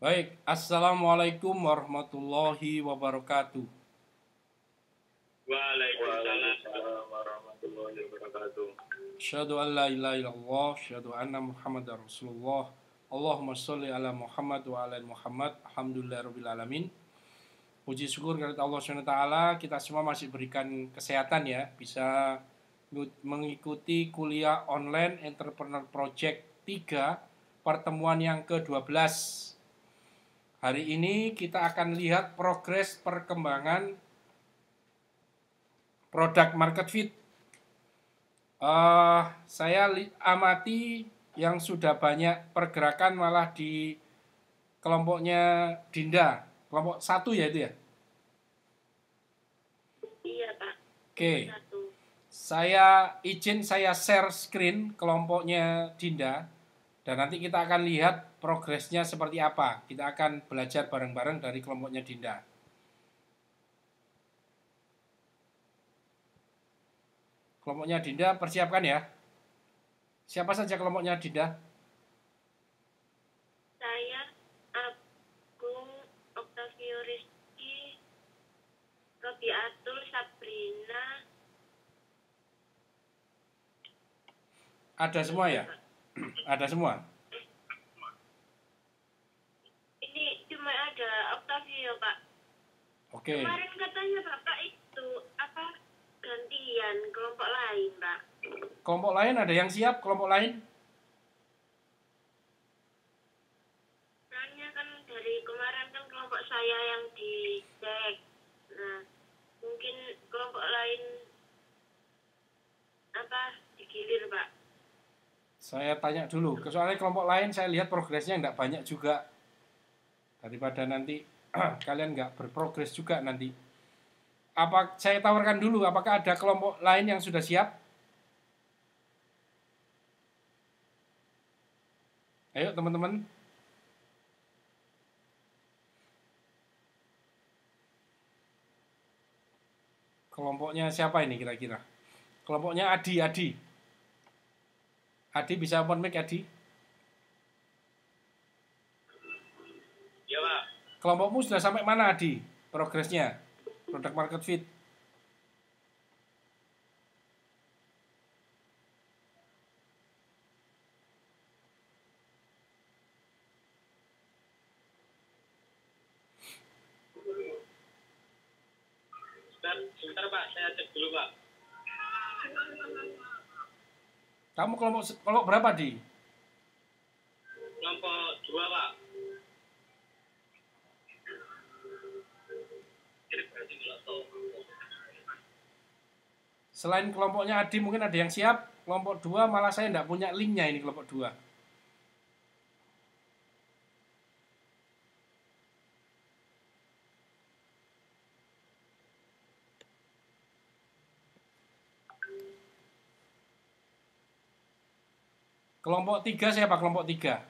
Baik, Assalamualaikum warahmatullahi wabarakatuh. Waalaikumsalam warahmatullahi wabarakatuh. Asyhadu an la ilaha illallah, asyhadu anna Muhammadar Rasulullah. Allahumma sholli ala Muhammad wa ala Muhammad. Alhamdulillahirabbil alamin. Puji syukur kepada Allah Subhanahu wa taala, kita semua masih berikan kesehatan ya, bisa mengikuti kuliah online Entrepreneur Project 3 pertemuan yang ke-12. Hari ini kita akan lihat progres perkembangan produk market fit. Saya amati yang sudah banyak pergerakan malah di kelompoknya Dinda, kelompok 1 ya itu ya. Iya Pak. Oke, Satu. saya share screen kelompoknya Dinda dan nanti kita akan lihat progresnya seperti apa. Kita akan belajar bareng-bareng dari kelompoknya Dinda. Kelompoknya Dinda persiapkan ya. Siapa saja kelompoknya Dinda? Saya Agung, Octavio Rizky, Robiatul, Sabrina. Ada semua ya? Ada semua? Ini cuma ada Octavio Pak. Oke. Kemarin katanya Bapak itu gantian kelompok lain Pak. Kelompok lain ada yang siap? Kelompok lain? Soalnya kan dari kemarin kan kelompok saya yang dicek. Nah, mungkin kelompok lain digilir Pak. Saya tanya dulu. Soalnya kelompok lain saya lihat progresnya nggak banyak juga. Daripada nanti kalian nggak berprogres juga nanti. Saya tawarkan dulu, apakah ada kelompok lain yang sudah siap? Ayo teman-teman. Kelompoknya siapa ini kira-kira? Kelompoknya Adi. Adi bisa open mic Adi? Iya Pak. Kelompokmu sudah sampai mana Adi? Progresnya? Product market fit. Sebentar Pak, saya cek dulu Pak. Kamu kelompok berapa Di? Kelompok 2 Pak. Selain kelompoknya Adi mungkin ada yang siap. Kelompok 2 malah saya tidak punya linknya ini kelompok 2. Kelompok 3 siapa kelompok 3?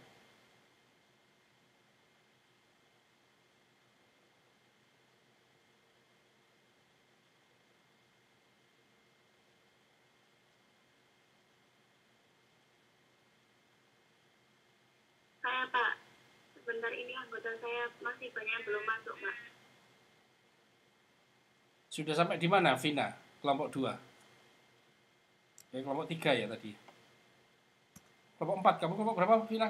Saya Pak, sebentar ini anggota saya masih banyak yang belum masuk Pak. Sudah sampai di mana Vina? Kelompok 2. Kelompok 3 ya tadi. Kelompok 4, kamu kelompok berapa Vina?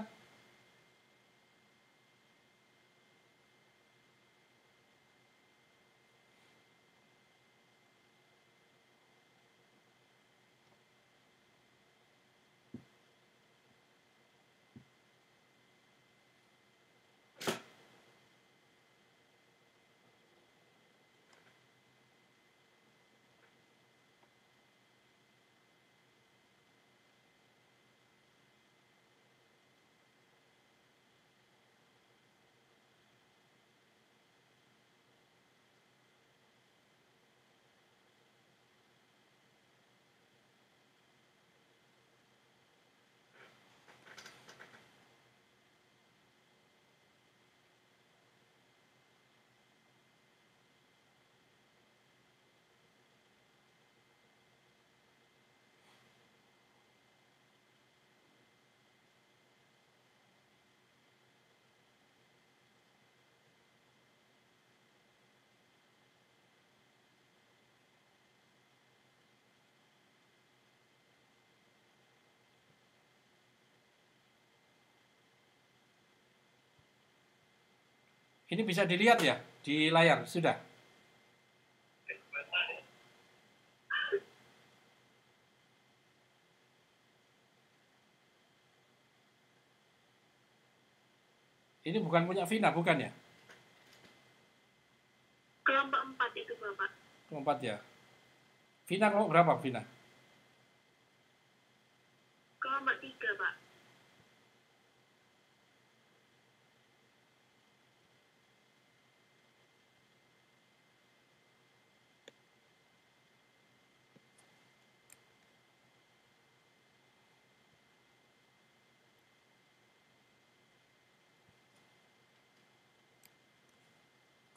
Ini bisa dilihat ya di layar, sudah? Ini bukan punya Vina, bukan ya? Kelompok 4 itu Bapak. Kelompok 4 ya. Vina kelompok berapa, Vina? Kelompok 3 Pak.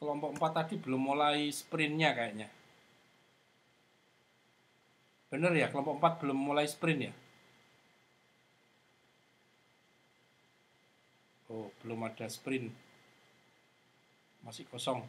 Kelompok 4 tadi belum mulai sprintnya kayaknya. Bener ya, kelompok 4 belum mulai sprint ya? Oh, belum ada sprint. Masih kosong.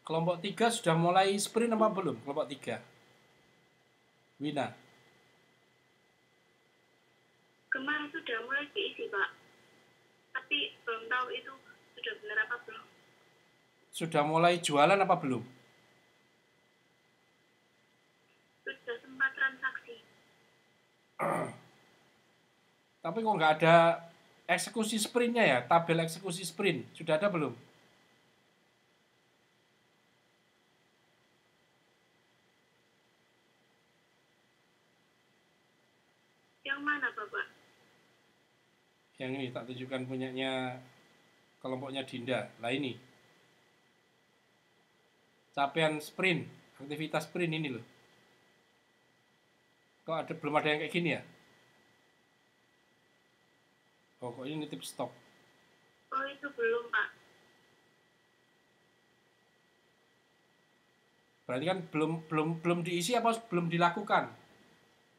Kelompok 3 sudah mulai sprint apa belum? Kelompok 3. Wina. Kemarin sudah mulai diisi Pak. Tapi belum tahu itu sudah benar apa belum. Sudah mulai jualan apa belum? Sudah sempat transaksi. Tapi kok nggak ada eksekusi sprintnya ya? Tabel eksekusi sprint. Sudah ada belum? Yang mana Bapak? Yang ini tak tunjukkan punyanya kelompoknya Dinda. Lah ini. Capaian sprint. Aktivitas sprint ini loh. Kok belum ada yang kayak gini ya? Oh, kok ini nitip stok. Oh itu belum Pak. Berarti kan belum diisi apa belum dilakukan?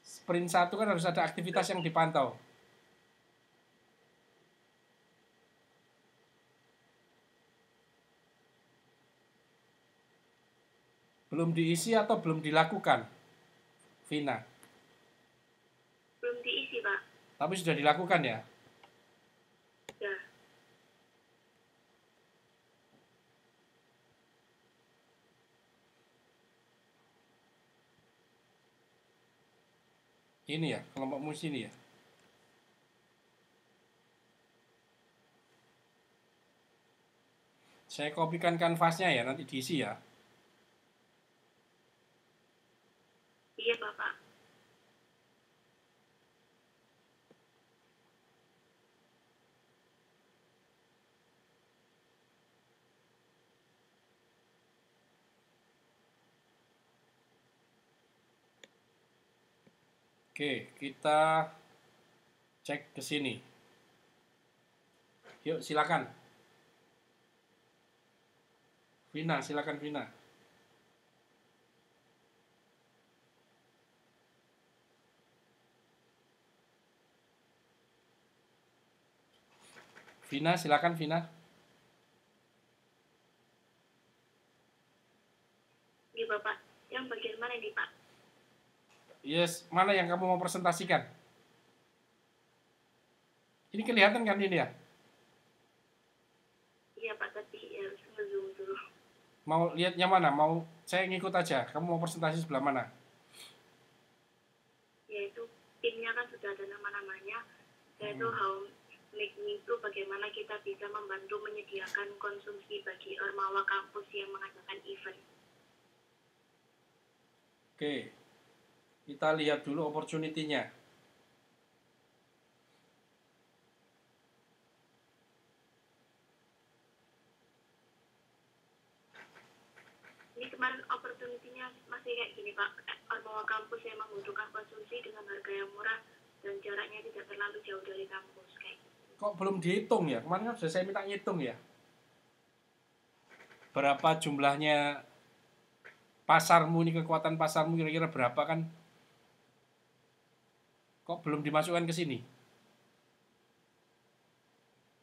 Sprint 1 kan harus ada aktivitas yang dipantau. Belum diisi atau belum dilakukan? Vina. Belum diisi Pak. Tapi sudah dilakukan ya? Ya. Ini ya, kelompok mus ini ya. Saya kopikan kanvasnya ya, nanti diisi ya. Iya Bapak. Oke, kita cek ke sini. Yuk, silakan. Vina, silakan Vina. Vina, silakan Vina. Iya Bapak. Yang bagian mana ini Pak? Yes, mana yang kamu mau presentasikan? Ini kelihatan kan ini ya? Iya Pak, tapi harus nge-zoom dulu. Mau lihatnya mana? Mau saya ngikut aja. Kamu mau presentasi sebelah mana? Yaitu timnya kan sudah ada nama-namanya. Yaitu how make me itu bagaimana kita bisa membantu menyediakan konsumsi bagi Ormawa kampus yang mengadakan event. Oke. Kita lihat dulu opportunity-nya. Ini kemarin opportunity-nya masih kayak gini Pak. Ormawa kampus yang membutuhkan konsumsi dengan harga yang murah dan jaraknya tidak terlalu jauh dari kampus kayak gitu. Kok belum dihitung ya? Kemarin kan sudah saya minta ngitung ya. berapa jumlahnya pasarmu ini, kekuatan pasarmu kira-kira berapa kan? Kok belum dimasukkan ke sini?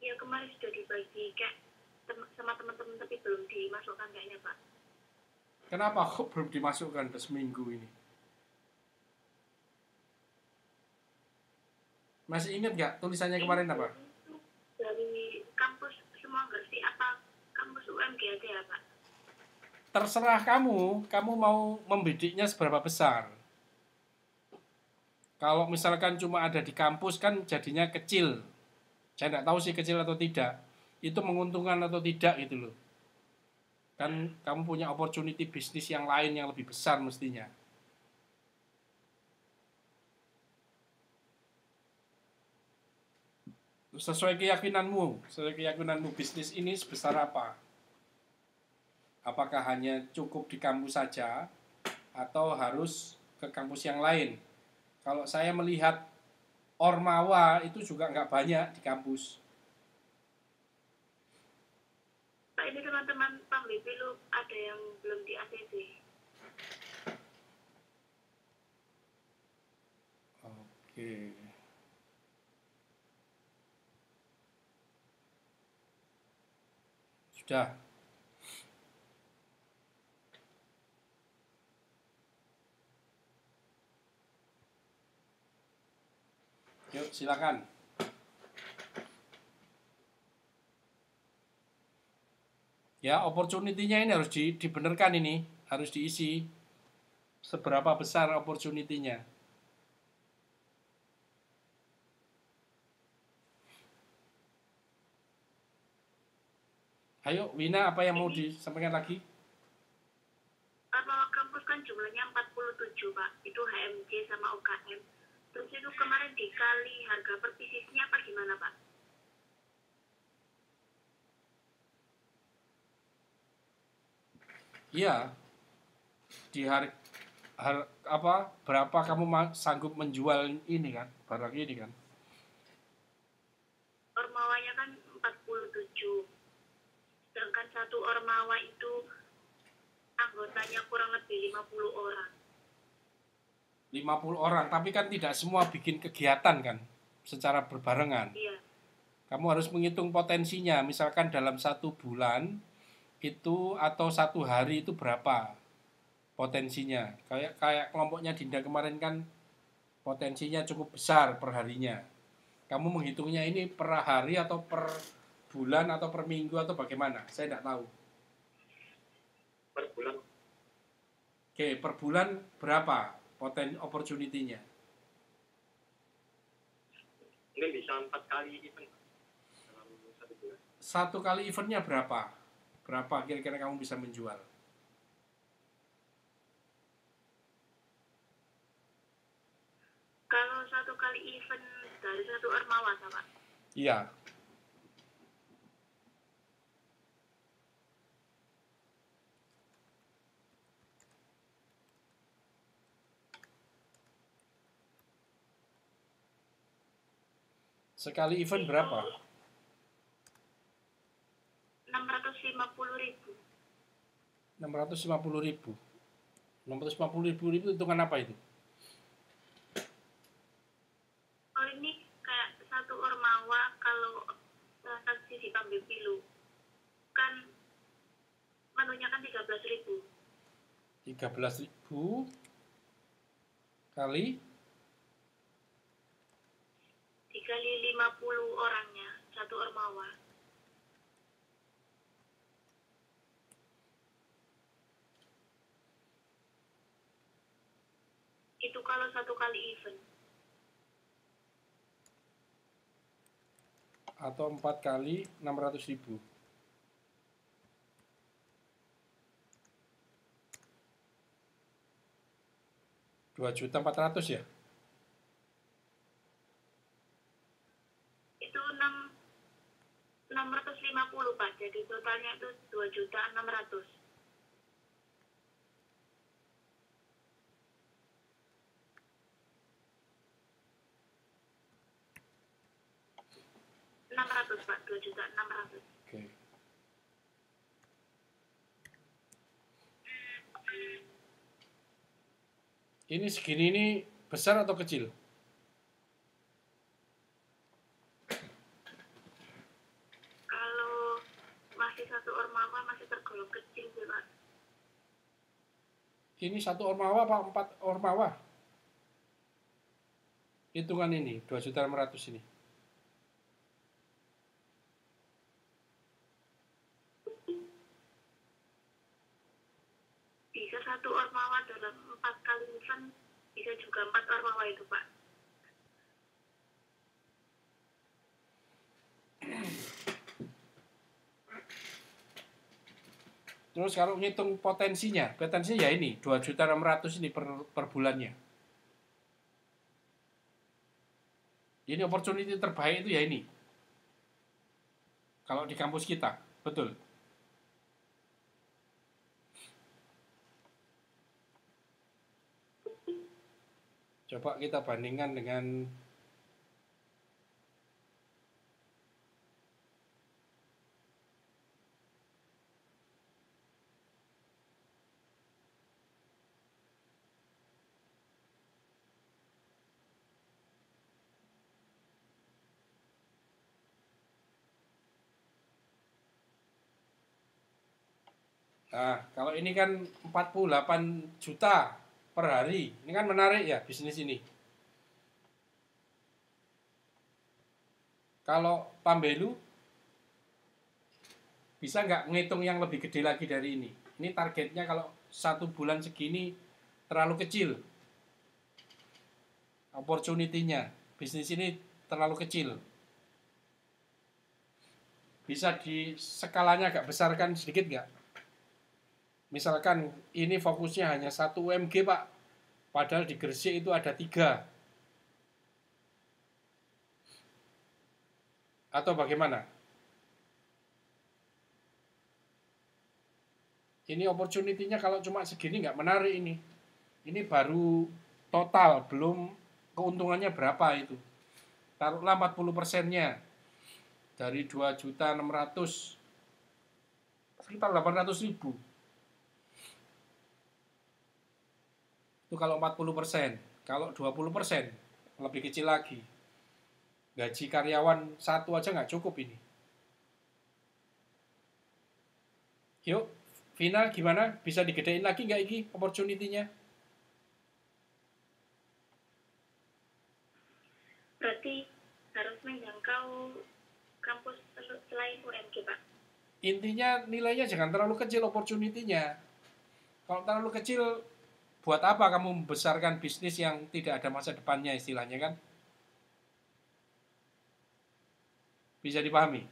Ya kemarin sudah dibagi kayak sama teman-teman tapi belum dimasukkan kayaknya Pak. Kenapa kok belum dimasukkan ke seminggu ini? Masih ingat nggak tulisannya kemarin apa? Dari kampus semua nggak sih? Apa kampus UMGAD ya Pak? Terserah kamu mau membidiknya seberapa besar. Kalau misalkan cuma ada di kampus kan jadinya kecil. Saya nggak tahu sih kecil atau tidak. Itu menguntungkan atau tidak gitu loh. Kan kamu punya opportunity bisnis yang lain yang lebih besar mestinya. Sesuai keyakinanmu bisnis ini sebesar apa? Apakah hanya cukup di kampus saja atau harus ke kampus yang lain? Kalau saya melihat Ormawa itu juga nggak banyak di kampus. Pak, ini teman-teman Pambipilu ada yang belum di ACC. Oke. Sudah. Yuk, silakan. Ya, opportunity-nya ini harus dibenarkan ini, harus diisi. Seberapa besar opportunity-nya? Ayo, Wina, apa yang mau disampaikan lagi? Kalau kampus kan jumlahnya 47 Pak, itu HMJ sama UKM. Terus itu kemarin dikali harga per piecesnya apa gimana Pak? Iya, di apa berapa kamu sanggup menjual ini kan, barang ini kan? Ormawanya kan 47. Sedangkan satu ormawa itu anggotanya kurang lebih 50 orang. 50 orang, tapi kan tidak semua bikin kegiatan kan, secara berbarengan. Iya. Kamu harus menghitung potensinya, misalkan dalam 1 bulan itu atau 1 hari itu berapa potensinya. Kayak kelompoknya Dinda kemarin kan potensinya cukup besar per harinya. Kamu menghitungnya ini per hari atau per bulan atau per minggu atau bagaimana? Saya tidak tahu. Per bulan. Oke, per bulan berapa opportunity-nya? Mungkin bisa 4 kali event dalam 1 bulan. 1 kali eventnya berapa? Berapa kira-kira kamu bisa menjual? Kalau 1 kali event dari 1 ormawa, Pak? Iya. Sekali event berapa? 650.000. 650.000. 650.000 hitungan apa itu? Oh, ini kayak 1 ormawa kalau transaksi di Pambipilu kan menunya kan 13.000. 13.000 kali dikali 50 orangnya, 1 ormawa. Itu kalau 1 kali event. Atau 4 kali 600.000. 2.400.000 ya? Itu 650 Pak, jadi totalnya itu 2.600.000. Pak, 2.600.000. Oke. Ini segini ini besar atau kecil? Kalau masih satu ormawa masih tergolong kecil sih Pak. Ini 1 ormawa apa 4 ormawa? Hitungan ini 2.600.000 ini. Bisa satu ormawa dalam 4 kali event, bisa juga 4 ormawa itu Pak. Terus kalau ngitung potensinya ya ini 2.600.000 ini per bulannya. Ini opportunity terbaik itu ya ini. Kalau di kampus kita, betul. Coba kita bandingkan dengan Nah, kalau ini kan 48 juta per hari. Ini kan menarik ya bisnis ini. Kalau Pambelu bisa nggak ngitung yang lebih gede lagi dari ini? Ini targetnya kalau 1 bulan segini terlalu kecil. Opportunity-nya, bisnis ini terlalu kecil. Bisa di skalanya agak besarkan sedikit nggak? Misalkan ini fokusnya hanya 1 UMG Pak, padahal di Gresik itu ada 3. Atau bagaimana? Ini opportunity-nya kalau cuma segini nggak menarik ini. Ini baru total, belum keuntungannya berapa itu. Taruhlah 40%-nya. Dari 2.600.000 sekitar 800.000. Itu kalau 40%. Kalau 20% lebih kecil lagi. Gaji karyawan 1 aja nggak cukup ini. Yuk, Vina gimana? Bisa digedein lagi nggak ini opportunity-nya? Berarti harus menjangkau kampus selain UMG Pak. Intinya nilainya jangan terlalu kecil opportunity-nya. Kalau terlalu kecil, buat apa kamu membesarkan bisnis yang tidak ada masa depannya istilahnya kan? Bisa dipahami?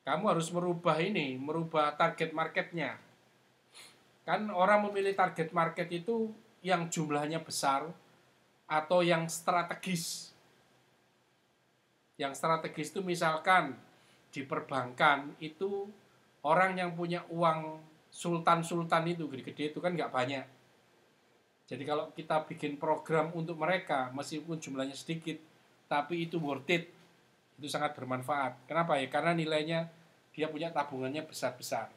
Kamu harus merubah target marketnya. Kan orang memilih target market itu yang jumlahnya besar atau yang strategis. Yang strategis itu misalkan di perbankan itu orang yang punya uang sultan-sultan itu gede-gede itu kan nggak banyak. Jadi kalau kita bikin program untuk mereka, meskipun jumlahnya sedikit, tapi itu worth it, itu sangat bermanfaat. Kenapa ya? Karena nilainya dia punya tabungannya besar-besar.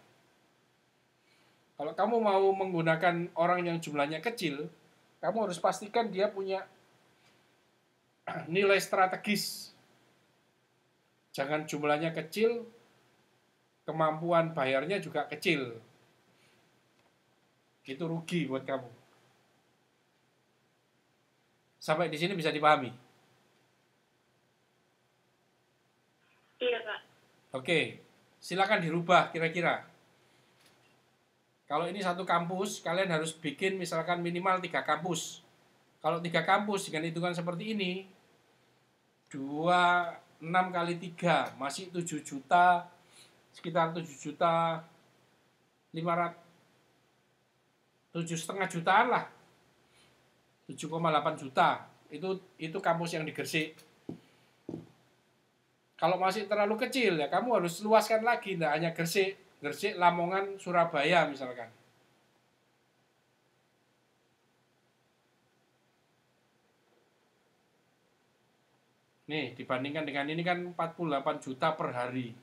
Kalau kamu mau menggunakan orang yang jumlahnya kecil, kamu harus pastikan dia punya nilai strategis. Jangan jumlahnya kecil, kemampuan bayarnya juga kecil. Itu rugi buat kamu. Sampai di sini bisa dipahami? Iya Pak. Oke, silakan dirubah kira-kira. Kalau ini 1 kampus, kalian harus bikin misalkan minimal 3 kampus. Kalau 3 kampus dengan hitungan seperti ini, 26 kali 3 masih 7 juta, sekitar 7,5 jutaan lah, 7,8 juta. Itu kampus yang di Gresik. Kalau masih terlalu kecil ya kamu harus luaskan lagi, tidak hanya Gresik, Lamongan, Surabaya misalkan. Nih, dibandingkan dengan ini kan 48 juta per hari.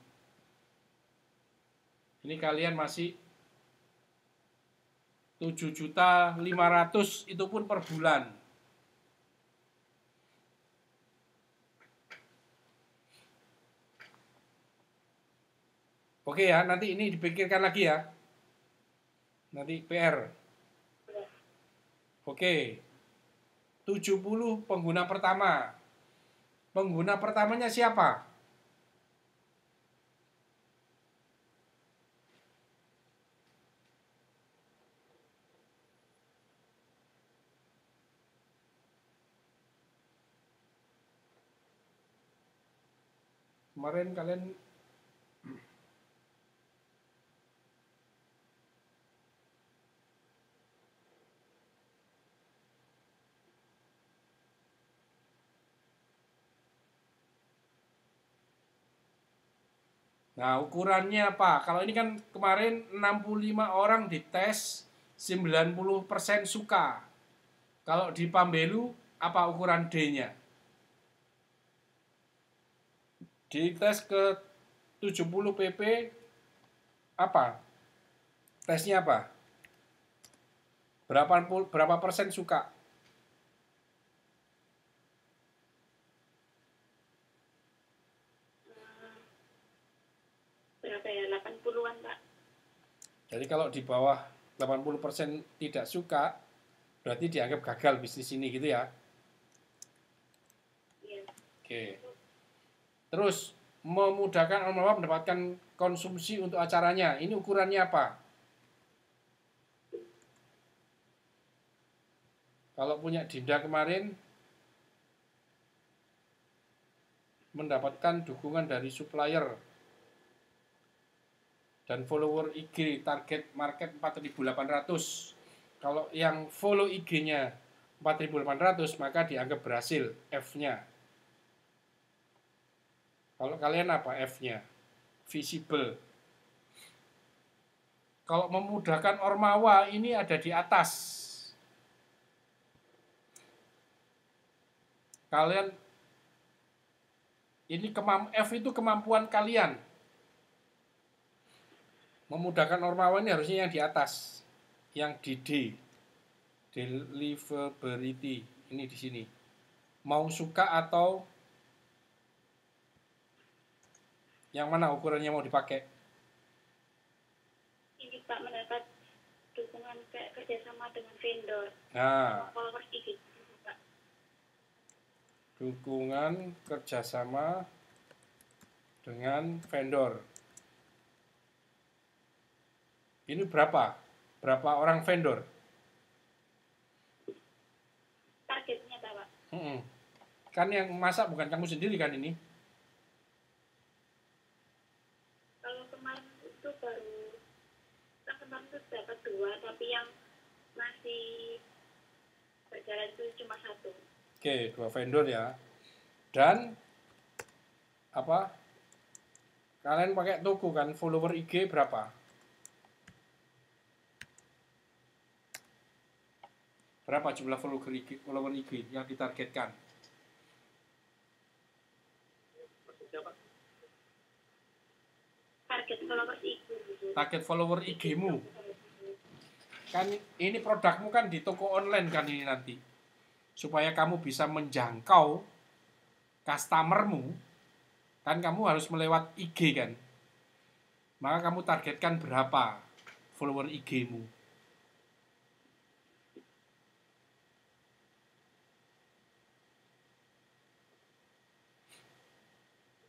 Ini kalian masih 7.500.000 itu pun per bulan. Oke ya, nanti ini dipikirkan lagi ya. Nanti PR. Oke. 70 pengguna pertama. Pengguna pertamanya siapa? Kemarin kalian Nah, ukurannya apa? Kalau ini kan kemarin 65 orang dites, 90% suka. Kalau di Pambelu, apa ukuran D-nya? Di tes ke 70 pp, apa? Tesnya apa? Berapa persen suka? Berapa ya? 80-an, Pak. Jadi kalau di bawah 80% tidak suka, berarti dianggap gagal bisnis ini gitu ya. Iya. Oke. Terus memudahkan orang tua mendapatkan konsumsi untuk acaranya. Ini ukurannya apa? Kalau punya Dinda kemarin mendapatkan dukungan dari supplier dan follower IG target market 4.800. Kalau yang follow IG-nya 4.800 maka dianggap berhasil F-nya. Kalau kalian apa F-nya? Visible. Kalau memudahkan ormawa ini ada di atas. Kalian ini F itu kemampuan kalian. Memudahkan ormawa ini harusnya yang di atas. Yang di D. Deliverability. Ini di sini. Mau suka atau yang mana ukurannya mau dipakai? Ini Pak mendapat dukungan kerjasama dengan vendor. Nah, Followers IG, Pak. dukungan kerjasama dengan vendor. Ini berapa? Berapa orang vendor? Targetnya, Pak. Kan yang masak bukan kamu sendiri kan ini? Kalau kemarin itu baru, kemarin itu dapat 2, tapi yang masih berjalan itu cuma 1. Oke, 2 vendor ya. Dan apa? Kalian pakai toko kan, follower IG berapa? Berapa jumlah follower IG yang ditargetkan? Target followers IG. Target follower IG-mu. Kan ini produkmu kan di toko online kan ini nanti. Supaya kamu bisa menjangkau customermu, kan kamu harus melewat IG kan. Maka kamu targetkan berapa follower IG-mu.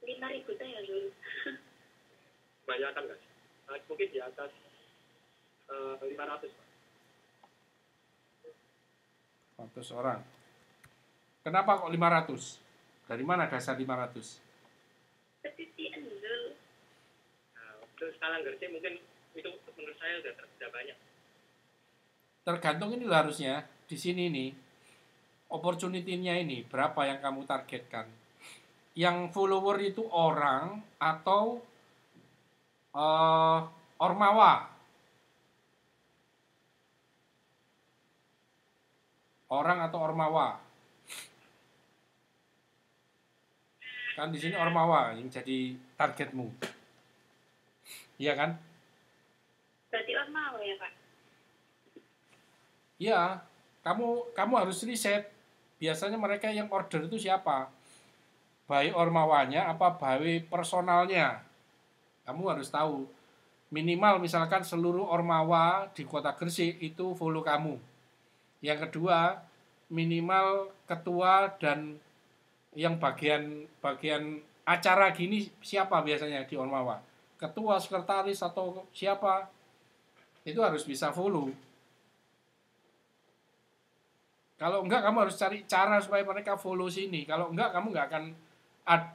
5.000 teh ya dulu. Kebanyakan nggak sih? Mungkin di atas 500. 100 orang. Kenapa kok 500? Dari mana dasar 500? Petisi endul. Nah, untuk skala ngerti mungkin itu menurut saya sudah banyak. Tergantung ini harusnya di sini nih. Opportunity-nya ini berapa yang kamu targetkan? Yang follower itu orang atau ormawa? Orang atau ormawa? Kan di sini ormawa yang jadi targetmu. Iya kan? Berarti ormawa ya, Pak? Ya, kamu harus riset. Biasanya mereka yang order itu siapa? Baik ormawanya apa baik personalnya. Kamu harus tahu. Minimal misalkan seluruh ormawa di Kota Gresik itu follow kamu. Yang kedua, minimal ketua dan yang bagian acara gini siapa biasanya di ormawa? Ketua, sekretaris atau siapa? Itu harus bisa follow. Kalau enggak, kamu harus cari cara supaya mereka follow sini. Kalau enggak, kamu enggak akan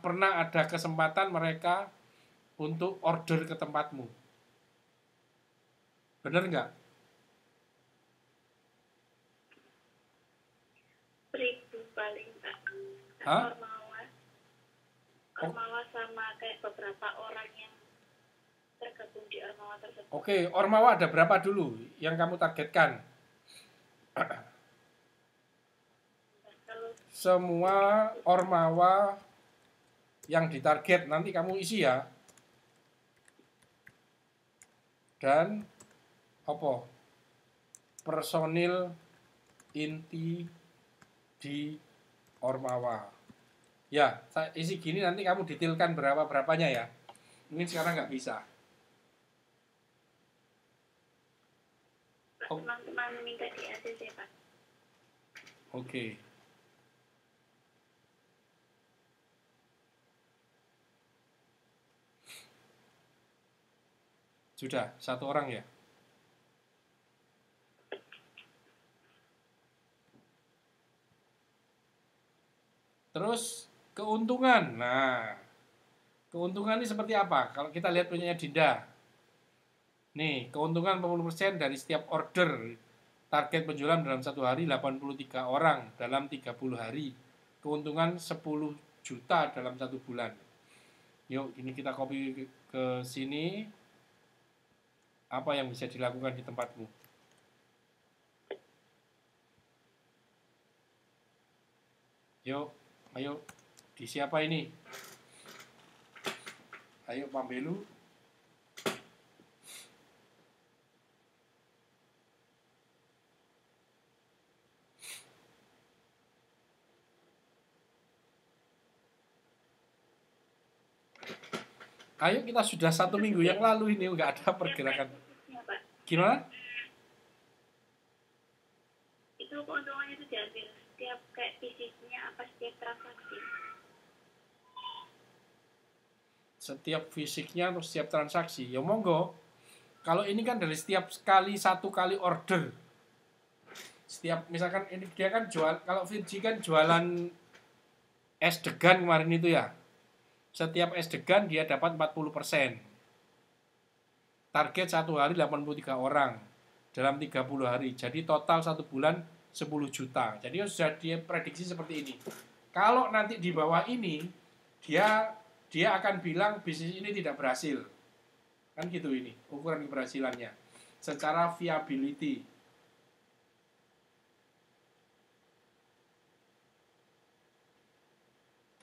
pernah ada kesempatan mereka untuk order ke tempatmu. Bener enggak? 1.000 paling Pak. Hah? Ormawa sama kayak beberapa orang yang tergabung di ormawa tersebut. Oke, ormawa ada berapa dulu yang kamu targetkan? Kalau Semua ormawa yang ditarget nanti kamu isi ya. Dan apa? Personil inti di ormawa. Ya, saya isi gini nanti kamu detailkan berapa-berapanya ya. Mungkin sekarang nggak bisa. teman-teman minta di ACC Pak. Oke. Sudah, satu orang ya. Terus keuntungan. Nah, keuntungan ini seperti apa? Kalau kita lihat punyanya Dinda. Nih, keuntungan 40% dari setiap order. Target penjualan dalam satu hari 83 orang dalam 30 hari. Keuntungan 10 juta dalam satu bulan. Yuk, ini kita copy ke sini. Apa yang bisa dilakukan di tempatmu? Yuk, ayo. Di siapa ini? Ayo, Pak Belu. Ayo, kita sudah 1 minggu yang lalu ini nggak ada pergerakan. Gimana? Itu keuntungannya itu diambil setiap kayak fisiknya apa setiap transaksi. Setiap fisiknya atau setiap transaksi. Ya monggo. Kalau ini kan dari setiap kali 1 kali order. Setiap misalkan ini dia kan jual, kalau Virgi kan jualan es degan kemarin itu ya. Setiap es degan dia dapat 40%. Target 1 hari 83 orang dalam 30 hari. Jadi total 1 bulan 10 juta. Jadi sudah dia prediksi seperti ini. Kalau nanti di bawah ini dia akan bilang bisnis ini tidak berhasil. Kan gitu ini ukuran keberhasilannya. Secara viability.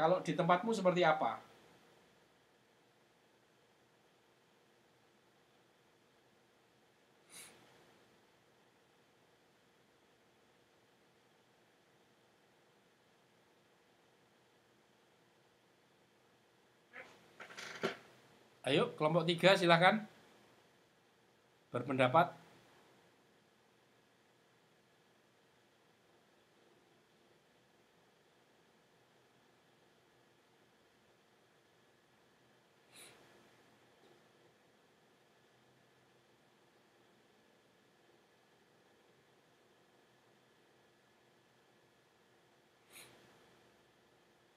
Kalau di tempatmu seperti apa? Ayo, kelompok 3 silakan berpendapat.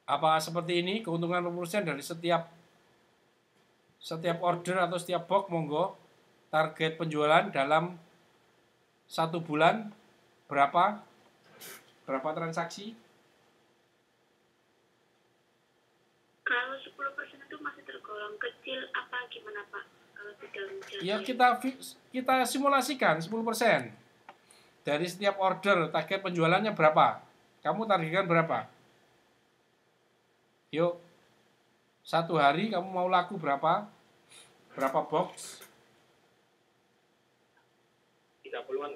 Apa seperti ini keuntungan 40% dari setiap order atau setiap box monggo. Target penjualan dalam 1 bulan berapa transaksi? Kalau 10% itu masih tergolong kecil apa gimana Pak? Kalau tidak mencapai. Ya kita simulasikan 10%. Dari setiap order target penjualannya berapa? Kamu targetkan berapa? Yuk. 1 hari kamu mau laku berapa? Berapa box? 30-an.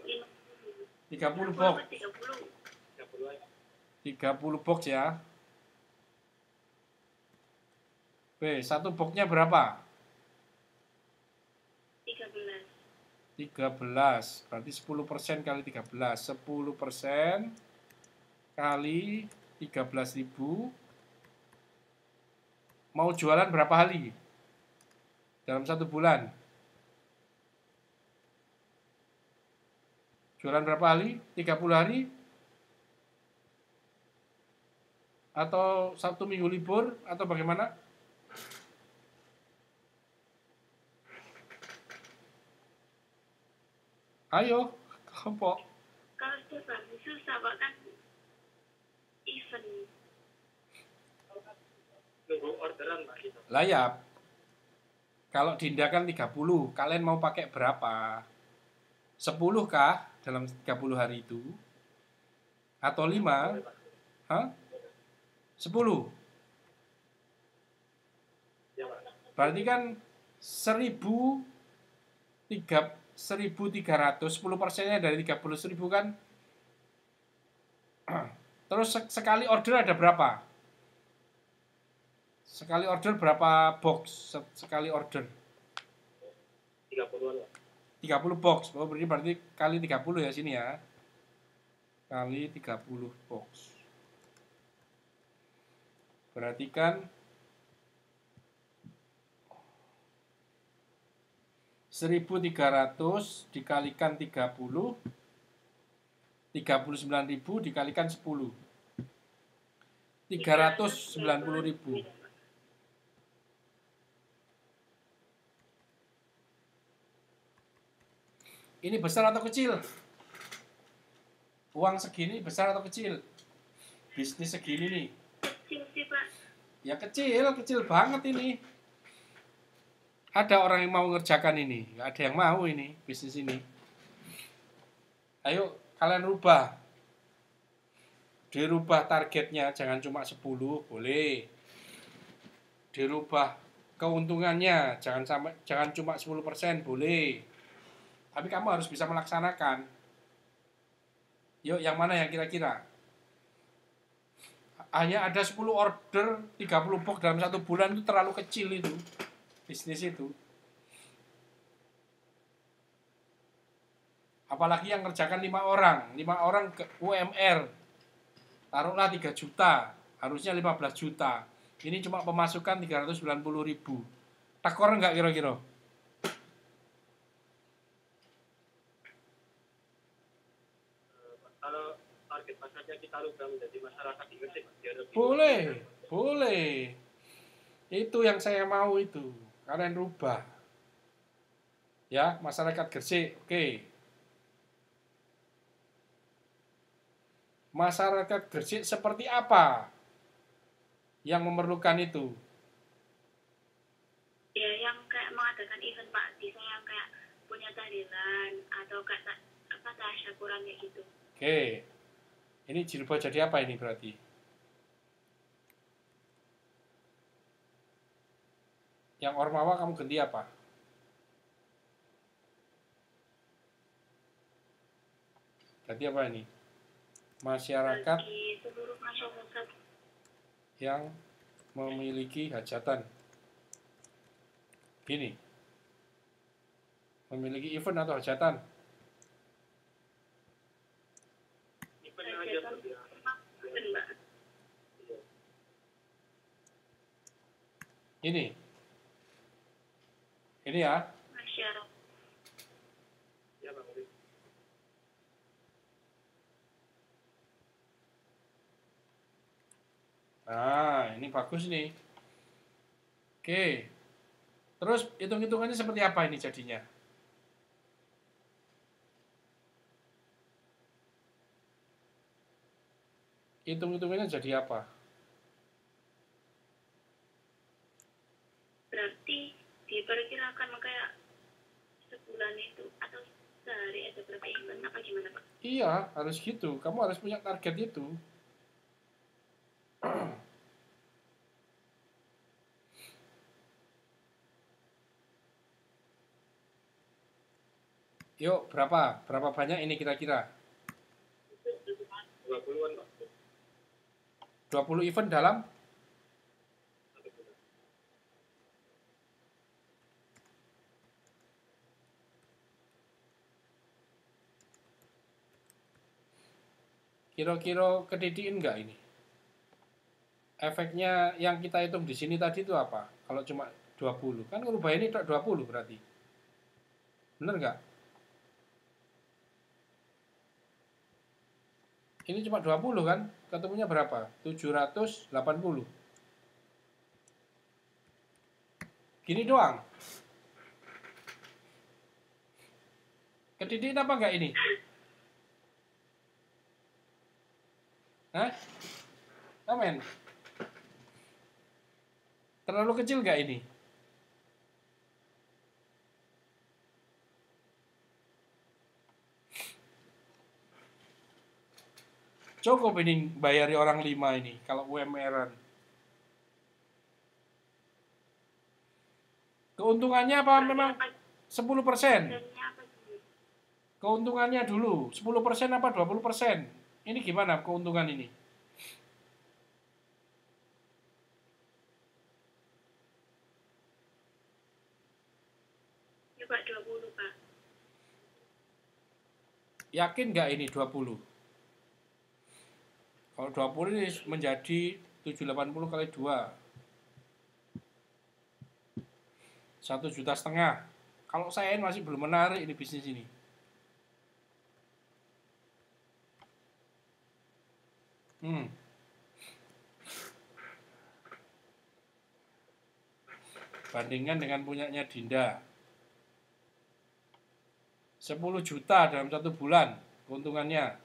30 30 box. apa 30? 30 aja. 30 box ya. Satu boxnya berapa? 13. 13. Berarti 10% kali 13. 10% kali 13.000. Mau jualan berapa hari? Dalam 1 bulan. Jualan berapa hari? 30 hari? Atau Sabtu Minggu libur? Atau bagaimana? Ayo, kelompok. Kalau setiap hari susah, Pak, kan event. Nunggu orderan Pak gitu. Lah ya, kalau Dinda kan 30, kalian mau pakai berapa? 10 kah dalam 30 hari itu? Atau 5? Hah? 10? Ya Pak. Berarti kan 1.300, 10%-nya dari 30.000 kan? Terus sekali order ada berapa? Sekali order berapa box? Sekali order 30-an Pak. 30 box. Oh, berarti kali 30 ya sini ya. Kali 30 box. Berarti kan 1.300 dikalikan 30, 39.000 dikalikan 10. 390.000. Ini besar atau kecil? Uang segini besar atau kecil? Bisnis segini nih. Kecil sih, Pak. Ya kecil banget ini. Ada orang yang mau mengerjakan ini, nggak ada yang mau ini, bisnis ini. Ayo kalian rubah. Dirubah targetnya, jangan cuma 10, boleh. Dirubah keuntungannya, jangan cuma 10%, boleh. Tapi kamu harus bisa melaksanakan. Yuk, yang mana yang kira-kira? Hanya ada 10 order, 30 box dalam 1 bulan itu terlalu kecil itu. Bisnis itu. Apalagi yang ngerjakan 5 orang. 5 orang ke UMR. Taruhlah 3 juta. Harusnya 15 juta. Ini cuma pemasukan 390.000. Takor nggak kira-kira? Kalau target pasarnya kita rubah menjadi masyarakat di Gresik, biar lebih Boleh. Itu yang saya mau itu. Kalian rubah. Ya, masyarakat Gresik. Oke. Masyarakat Gresik seperti apa yang memerlukan itu? Ya, yang kayak mengadakan event, Pak. Bisa yang kayak punya tahlilan atau kayak tasyakuran kayak gitu. Oke. Ini dirubah jadi apa ini berarti? Yang Ormawa kamu ganti apa? Berarti apa ini? Masyarakat Bagi seluruh masyarakat. yang memiliki hajatan. Gini. Memiliki event atau hajatan? event aja Pak. Ya. Event, Mbak. Ini ya. Masyarakat. Ya Bang. Nah, ini bagus nih. Oke. Terus hitung-hitungannya seperti apa ini jadinya? Hitung-hitungannya jadi apa? Berarti diperkirakan kayak sebulan itu atau sehari ada berapa event apa gimana, Pak? Iya, harus gitu. Kamu harus punya target itu. Yuk, berapa? Berapa banyak ini kira-kira? 20-an Pak. 20 event dalam 1 bulan. kira-kira kedidikin nggak ini? Efeknya yang kita hitung di sini tadi itu apa? Kalau cuma 20, kan ngerubah ini 20 berarti. Bener nggak? Ini cuma 20 kan? Ketemunya berapa? 780. Gini doang. Kedidikin apa nggak ini? Hah? Amen. Terlalu kecil nggak ini? Cukup ini bayari orang 5 ini kalau UMR-an. Keuntungannya apa memang 10%? Persennya apa sih? Keuntungannya dulu 10% apa 20%? Ini gimana keuntungan ini? Ya Pak, 20 Pak. Yakin nggak ini 20? Kalau 20 ini menjadi 780 kali 2. 1,5 juta. Kalau saya masih belum menarik ini bisnis ini. Bandingkan dengan punyanya Dinda. 10 juta dalam 1 bulan keuntungannya.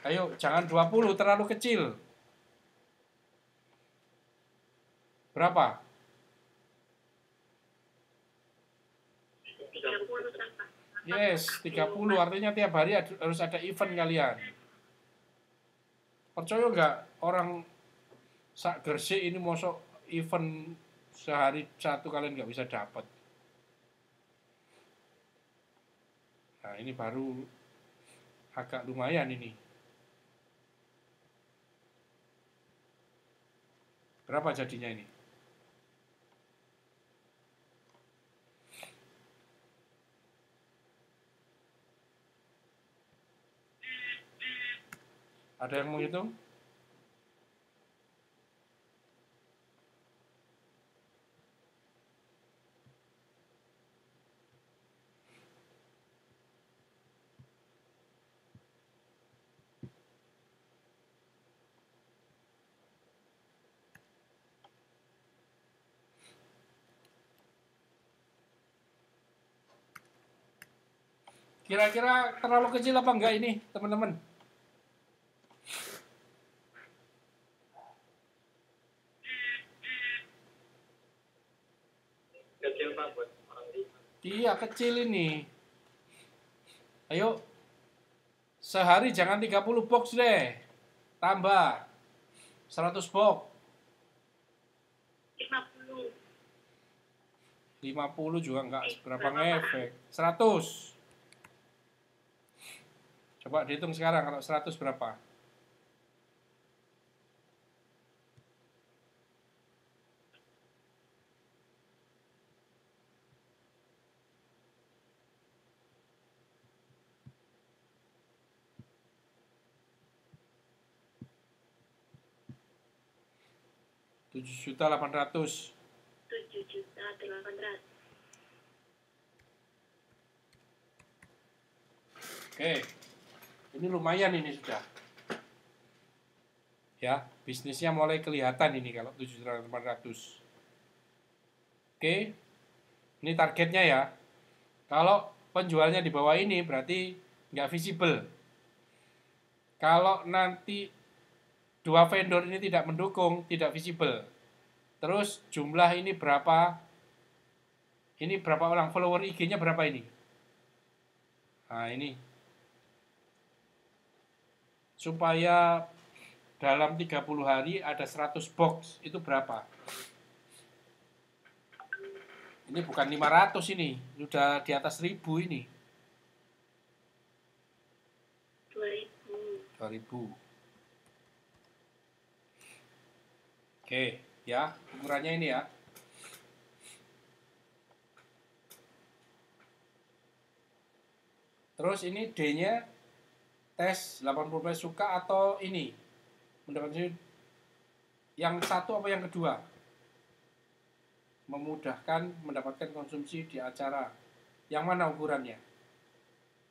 Ayo, jangan 20, terlalu kecil. Berapa? 30 Pak. Yes, 30. Artinya tiap hari harus ada event kalian. Percaya nggak orang sak Gresik ini mosok event sehari 1 kalian nggak bisa dapat. Nah, ini baru agak lumayan ini. Berapa jadinya ini? Ada yang mau hitung? Kira-kira terlalu kecil apa enggak ini, teman-teman? Kecil Pak buat orang 5. Iya, kecil ini. Ayo, sehari jangan 30 box deh. Tambah 100 box. 50. 50 juga enggak seberapa berapa, ngefek. 100. Coba dihitung sekarang kalau 100 berapa? Rp7.800.000. 7.800.000. Oke. Ini lumayan ini sudah. Ya, bisnisnya mulai kelihatan ini kalau 7.800.000. Oke. Ini targetnya ya. Kalau penjualnya di bawah ini berarti nggak visible. Kalau nanti 2 vendor ini tidak mendukung, tidak visible. Terus jumlah ini berapa? Ini berapa orang follower IG-nya berapa ini? Nah, ini. Supaya dalam 30 hari ada 100 box, itu berapa? Ini bukan 500 ini, sudah di atas 1000 ini. 2.000. Oke, ya, ukurannya ini ya. Terus ini D-nya tes 80% suka atau ini? Mendapatkan yang satu apa yang kedua? Memudahkan mendapatkan konsumsi di acara. Yang mana ukurannya?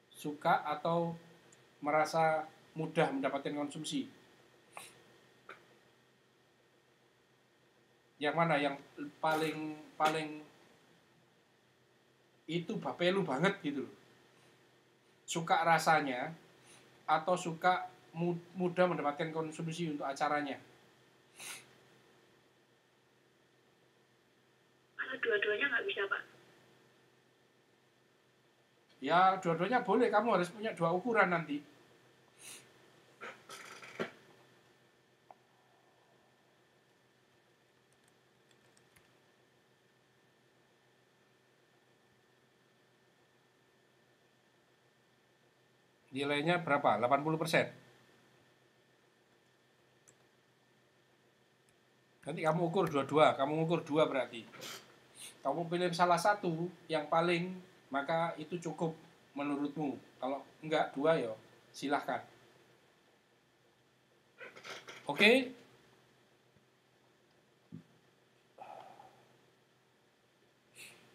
Suka atau merasa mudah mendapatkan konsumsi? Yang mana yang paling itu bapelu banget gitu loh. Suka rasanya atau suka mudah mendapatkan konsumsi untuk acaranya? Kalau dua-duanya nggak bisa, Pak. Ya, dua-duanya boleh. Kamu harus punya 2 ukuran nanti. Nilainya berapa? 80%. Nanti kamu ukur dua-dua. Kamu ukur 2 berarti. Kamu pilih salah satu yang paling, maka itu cukup menurutmu. Kalau enggak 2 ya silahkan. Oke?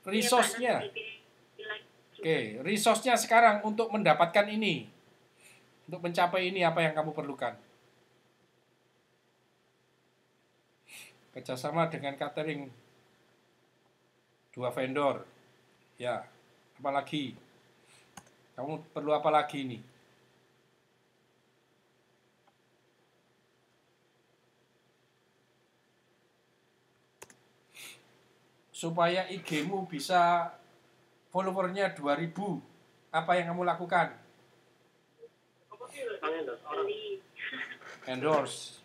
Resource-nya. Oke, resource-nya sekarang untuk mendapatkan ini. Untuk mencapai ini apa yang kamu perlukan? Kerjasama dengan catering 2 vendor. Ya, apalagi? Kamu perlu apa lagi ini? Supaya IG-mu bisa followernya 2.000, apa yang kamu lakukan? Endorse.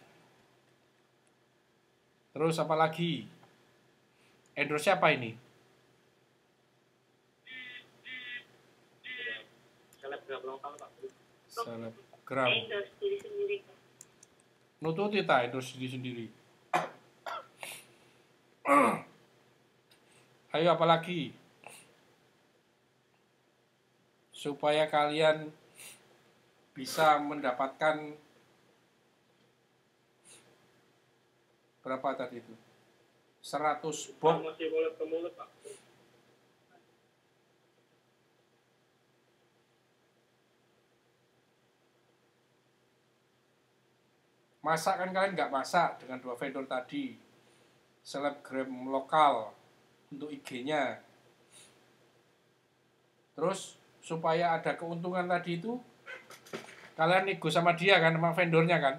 Terus apa lagi? Endorse siapa ini? Selebgram lokal, Pak. Selebgram. Endorse diri sendiri. Nututi ta endorse diri sendiri. Ayo apa lagi? Supaya kalian bisa mendapatkan berapa tadi itu? 100 box. Masih mulut ke mulut, Pak. Masak kan kalian nggak masak dengan 2 vendor tadi. Selebgram lokal untuk IG-nya. Terus supaya ada keuntungan tadi itu, kalian nego sama dia kan, sama vendornya kan?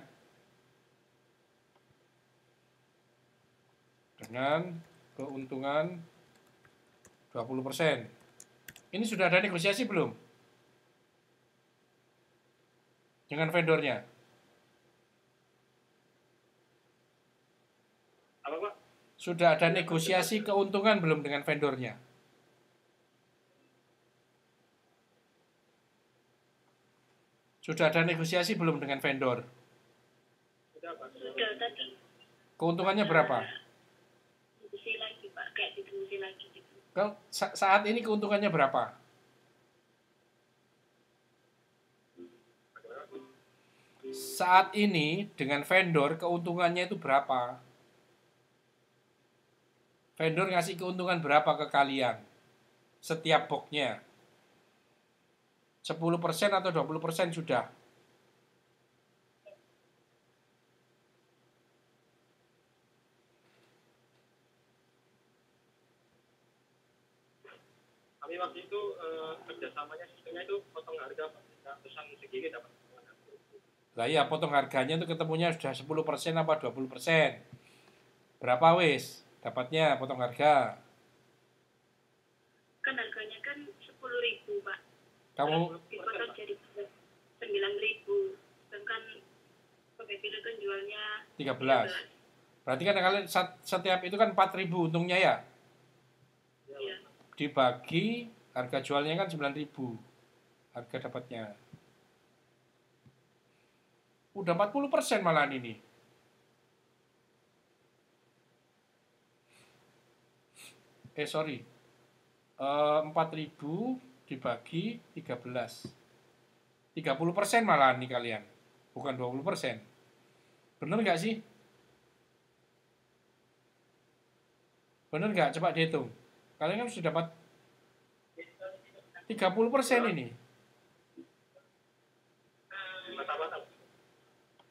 Dengan keuntungan 20%. Ini sudah ada negosiasi belum? Dengan vendornya? Apa, Pak? Sudah ada negosiasi keuntungan belum dengan vendornya? Sudah ada negosiasi belum dengan vendor? Sudah, Pak. Sudah tadi. Keuntungannya berapa? Diskusi lagi, Pak. Kayak diskusi lagi gitu. Kalau saat ini keuntungannya berapa? Saat ini dengan vendor keuntungannya itu berapa? Vendor ngasih keuntungan berapa ke kalian? Setiap boxnya? 10% atau 20% sudah? Kami waktu itu kerjasamanya sistemnya itu potong harga, Pak. Nggak pesan segini dapat. Lah ya potong harganya itu ketemunya sudah 10% apa 20%. Berapa wis dapatnya potong harga? Kan harganya kan 10.000, Pak. Kamu Dipotong jadi 9.000. Sedangkan pemimpin itu jualnya 13. Berarti kan kalian setiap itu kan 4.000 untungnya ya? Iya. Dibagi harga jualnya kan 9.000 harga dapatnya. Udah 40% malahan ini. Sorry. 4.000 dibagi 13. 30% malahan nih kalian. Bukan 20%. Bener nggak sih? Bener nggak? Coba dihitung. Kalian kan sudah dapat 30% ini.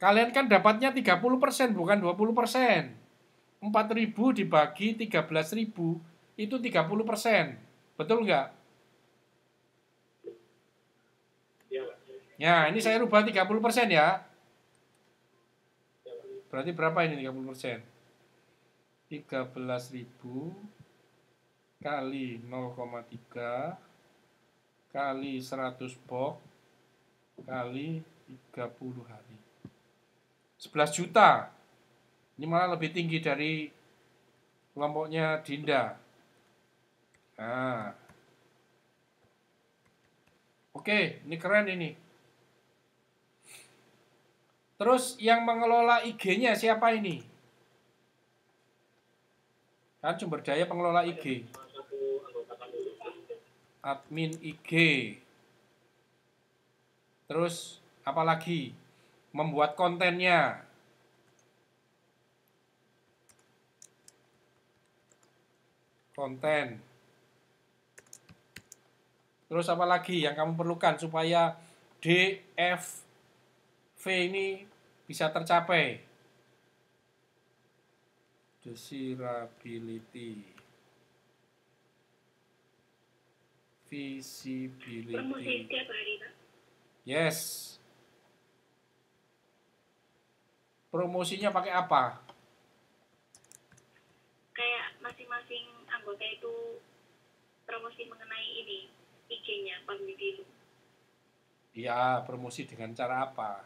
Kalian kan dapatnya 30%, bukan 20%. 4.000 dibagi 13.000, itu 30%. Betul nggak? Ya, ini saya rubah 30% ya. Berarti berapa ini 30%? 13.000 kali 0,3 kali 100 box kali 30 hari. 11 juta. Ini malah lebih tinggi dari kelompoknya Dinda. Nah. Oke, ini keren ini. Terus yang mengelola IG-nya siapa ini? Kan sumber daya pengelola IG. Admin IG. Terus apa lagi? Membuat kontennya. Konten. Terus apa lagi yang kamu perlukan supaya DFV ini bisa tercapai? Desirability. Visibility. Promosi tiap hari, Pak. Yes. Promosinya pakai apa? Kayak masing-masing anggota itu promosi mengenai ini IG-nya Pambibiru. Iya, promosi dengan cara apa?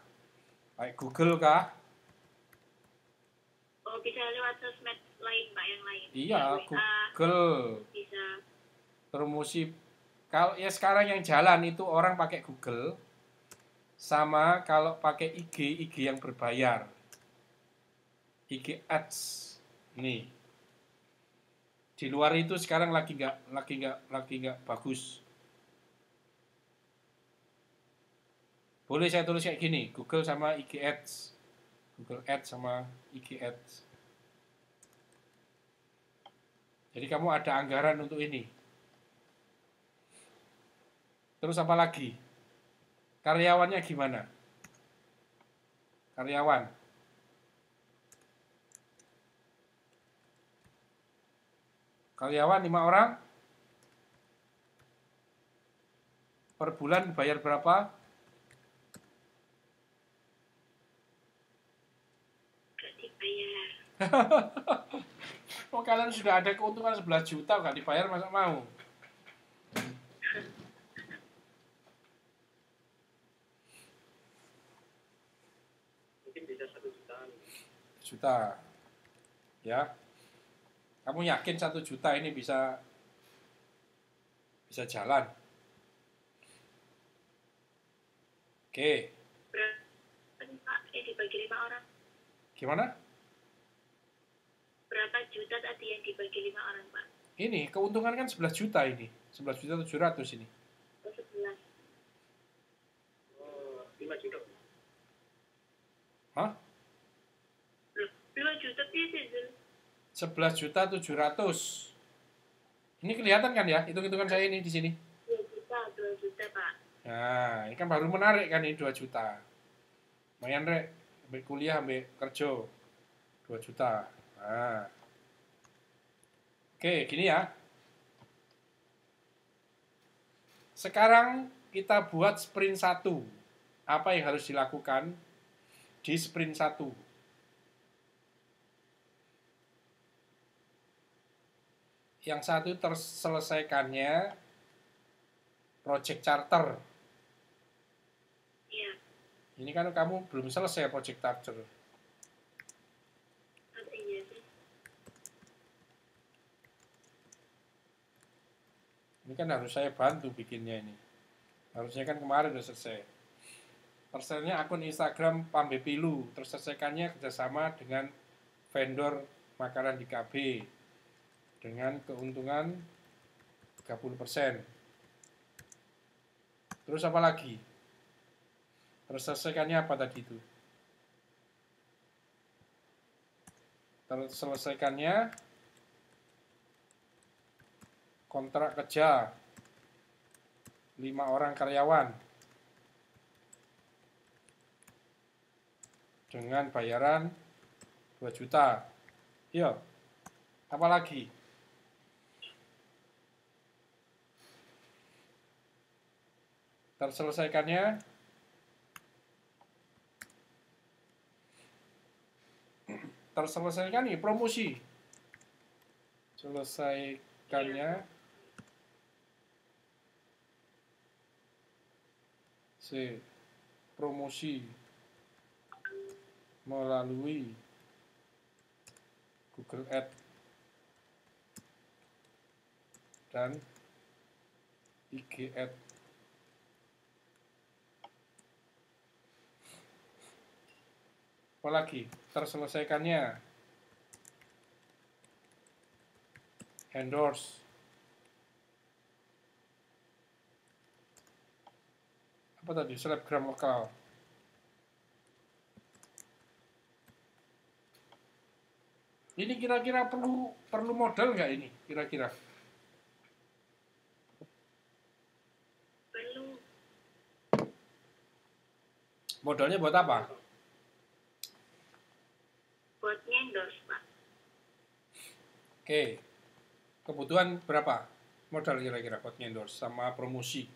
Kayak Google kah? Oh, bisa lewat sosmed lain, Pak, yang lain. Iya, WA, Google. bisa. Promosi. Kalau ya sekarang yang jalan itu orang pakai Google. Sama kalau pakai IG yang berbayar. IG Ads. Nih. Di luar itu sekarang lagi nggak bagus. Boleh saya tulis kayak gini, Google sama IG Ads. Google Ads sama IG Ads. Jadi kamu ada anggaran untuk ini. Terus apa lagi? Karyawannya gimana? Karyawan. Karyawan 5 orang. Per bulan bayar berapa? Gak dibayar. Oh, kalian sudah ada keuntungan 11 juta nggak dibayar, masa mau? Mungkin bisa 1 jutaan. Juta. Ya. Kamu yakin 1 juta ini bisa jalan? Oke. Berapa Pak yang dibagi 5 orang? Gimana? Berapa juta tadi yang dibagi 5 orang, Pak? Ini keuntungan kan 11 juta ini. 11 juta 700 ini. Oh, 11. Oh, 5 juta. Hah? 5 juta bisa, Zul. 11 juta 700. Ini kelihatan kan ya? Hitung-hitungan saya ini di sini. 2 juta, Pak. Nah, ini kan baru menarik kan ini 2 juta. Lumayan rek, ambil kuliah, ambil kerja. 2 juta. Nah. Oke, gini ya. Sekarang kita buat sprint 1. Apa yang harus dilakukan di sprint 1? Yang satu terselesaikannya project charter. Iya. Ini kan kamu belum selesai project charter. Artinya sih. Ini kan harus saya bantu bikinnya ini. Harusnya kan kemarin udah selesai. Terselnya akun Instagram Pambepilu, terselesaikannya kerjasama dengan vendor makanan di KB dengan keuntungan 30%. Terus apa lagi? Terselesaikannya apa tadi itu? Terselesaikannya kontrak kerja 5 orang karyawan dengan bayaran 2 juta. Iya. Apa lagi? Terselesaikannya nih promosi. Selesaikannya promosi melalui Google Ads dan IG Ads. Apalagi terselesaikannya endorse apa tadi selebgram lokal. Ini kira-kira perlu modal nggak ini kira-kira? Perlu. Modalnya buat apa? Buat endorse, Pak. Oke. Kebutuhan berapa modal kira-kira buat endorse sama promosi?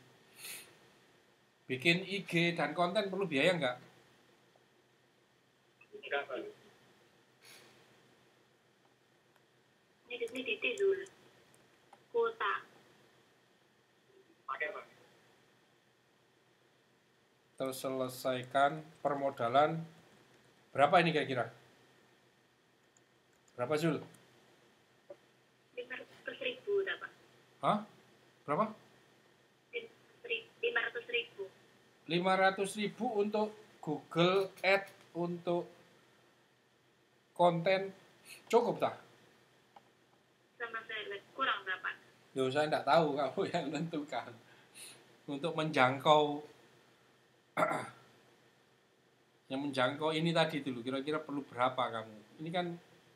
Bikin IG dan konten perlu biaya nggak? Enggak, Pak. Ini ditizul. Kuota. Pakai, Pak. Terselesaikan permodalan berapa ini kira-kira? Berapa Zul? 500.000 dapat. Hah? Berapa? 500.000. 500.000 untuk Google Ads untuk konten cukup tak? Sama saya lihat kurang berapa? Loh, saya tidak tahu, kamu yang menentukan. Untuk menjangkau ini tadi dulu, kira-kira perlu berapa kamu? Ini kan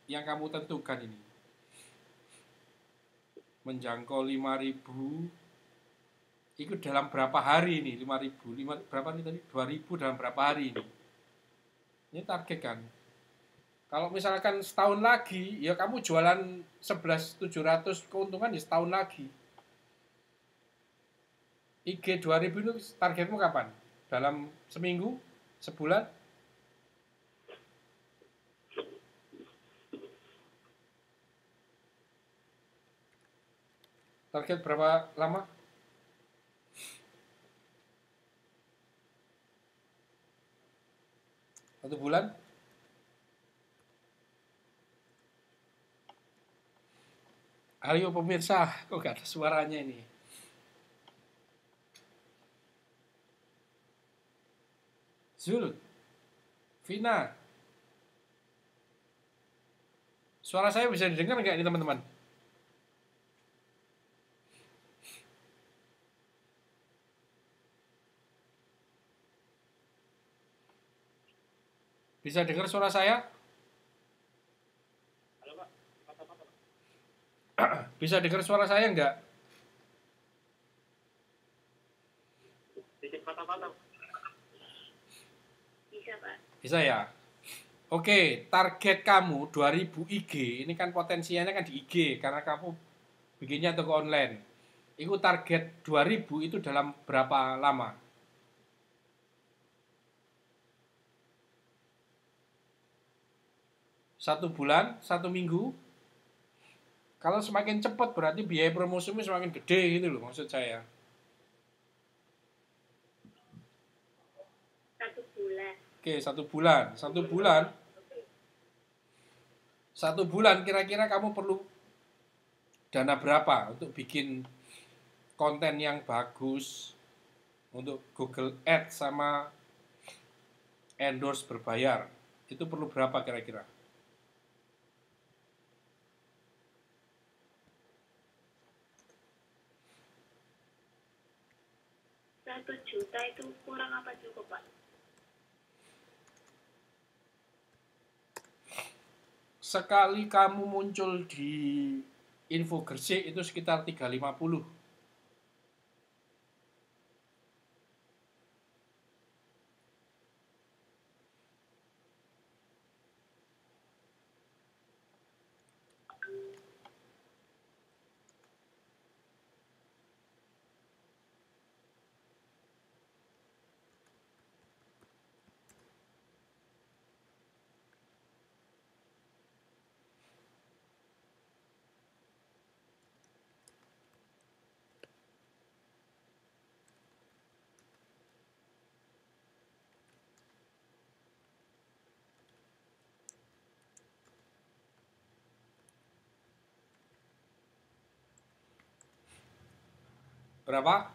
yang kamu tentukan ini. Menjangkau 5.000 itu dalam berapa hari ini? 5.000, berapa nih tadi? 2.000 dalam berapa hari ini? Ini target kan. Kalau misalkan setahun lagi, ya kamu jualan 11.700 keuntungan ya setahun lagi. IG 2.000 itu targetmu kapan? Dalam seminggu? Sebulan? Target berapa lama? Satu bulan? Ayo pemirsa, kok gak ada suaranya ini? Zul, Vina, suara saya bisa didengar nggak ini teman-teman? Bisa dengar suara saya? Halo, Pak. Patah-patah, Pak. Bisa dengar suara saya nggak? Sedikit patah-patah. Bisa, Pak. Bisa ya? Oke, target kamu 2.000 IG, ini kan potensinya kan di IG, karena kamu bikinnya toko online. Itu target 2.000 itu dalam berapa lama? Satu bulan, satu minggu? Kalau semakin cepat berarti biaya promosimu semakin gede gitu loh maksud saya. 1 bulan. Oke, 1 bulan. 1 bulan kira-kira kamu perlu dana berapa untuk bikin konten yang bagus untuk Google Ads sama endorse berbayar. Itu perlu berapa kira-kira? Rp1 juta itu kurang apa cukup, Pak? Sekali kamu muncul di Info Gresik itu sekitar 350. Berapa?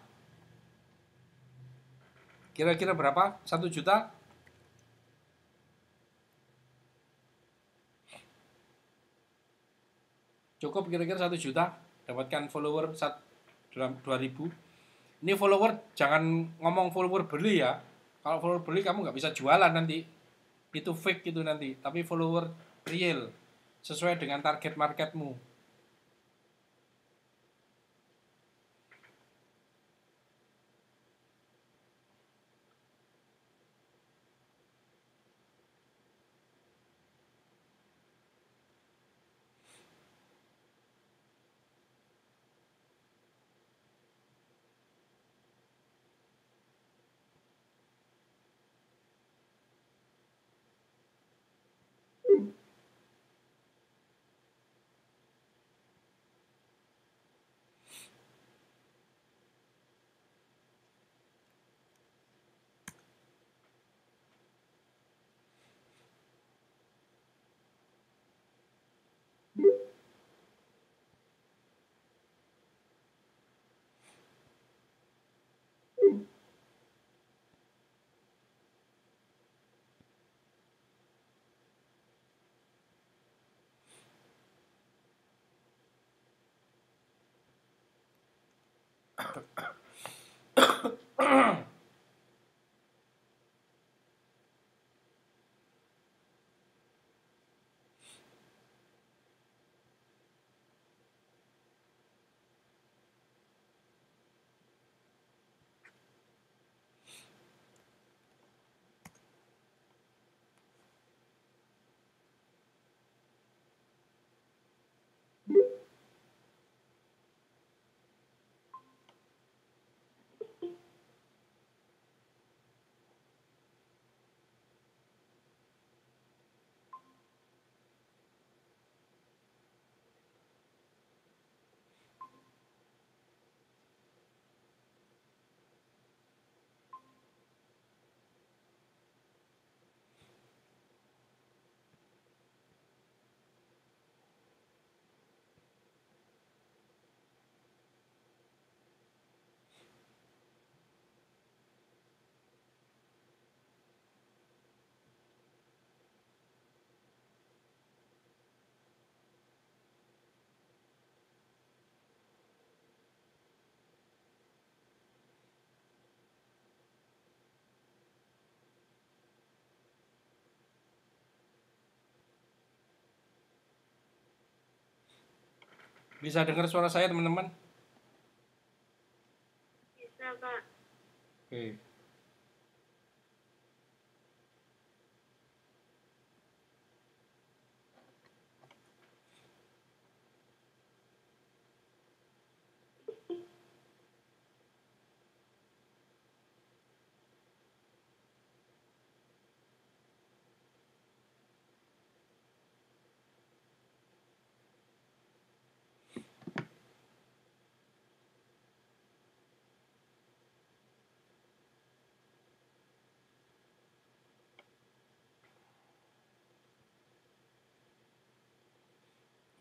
Kira-kira berapa? 1 juta? Cukup kira-kira 1 juta? Dapatkan follower 2.000. Ini follower, jangan ngomong follower beli ya. Kalau follower beli kamu nggak bisa jualan nanti. Itu fake itu nanti. Tapi follower real, sesuai dengan target marketmu. Bisa dengar suara saya teman-teman? Bisa, Pak. Oke.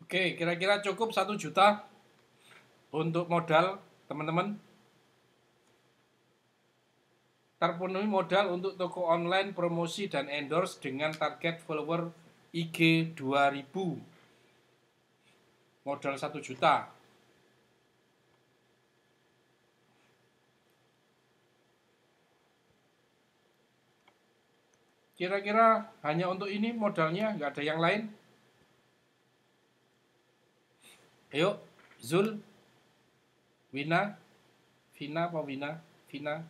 Oke, kira-kira cukup 1 juta untuk modal teman-teman? terpenuhi modal untuk toko online, promosi dan endorse dengan target follower IG 2000. Modal 1 juta. Kira-kira hanya untuk ini modalnya, nggak ada yang lain? Ayo, Zul, Wina, Vina apa Wina? Vina.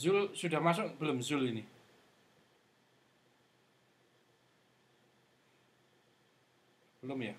Zul sudah masuk belum Zul ini? Belum ya?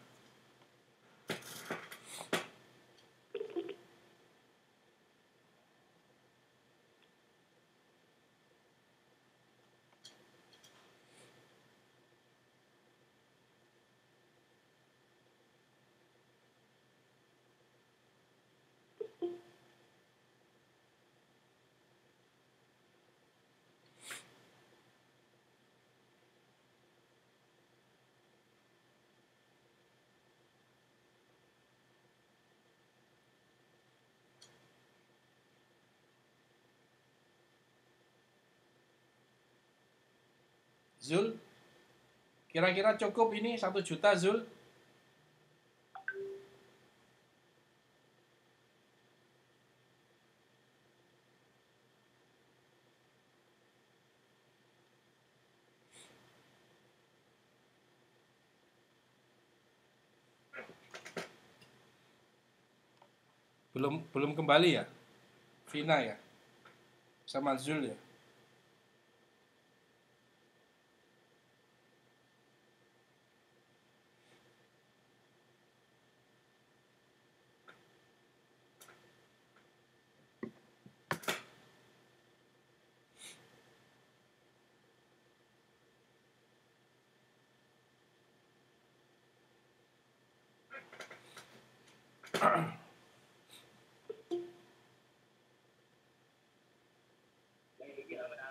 Zul, kira-kira cukup ini 1 juta Zul? Belum kembali ya? Vina ya? Sama Zul ya?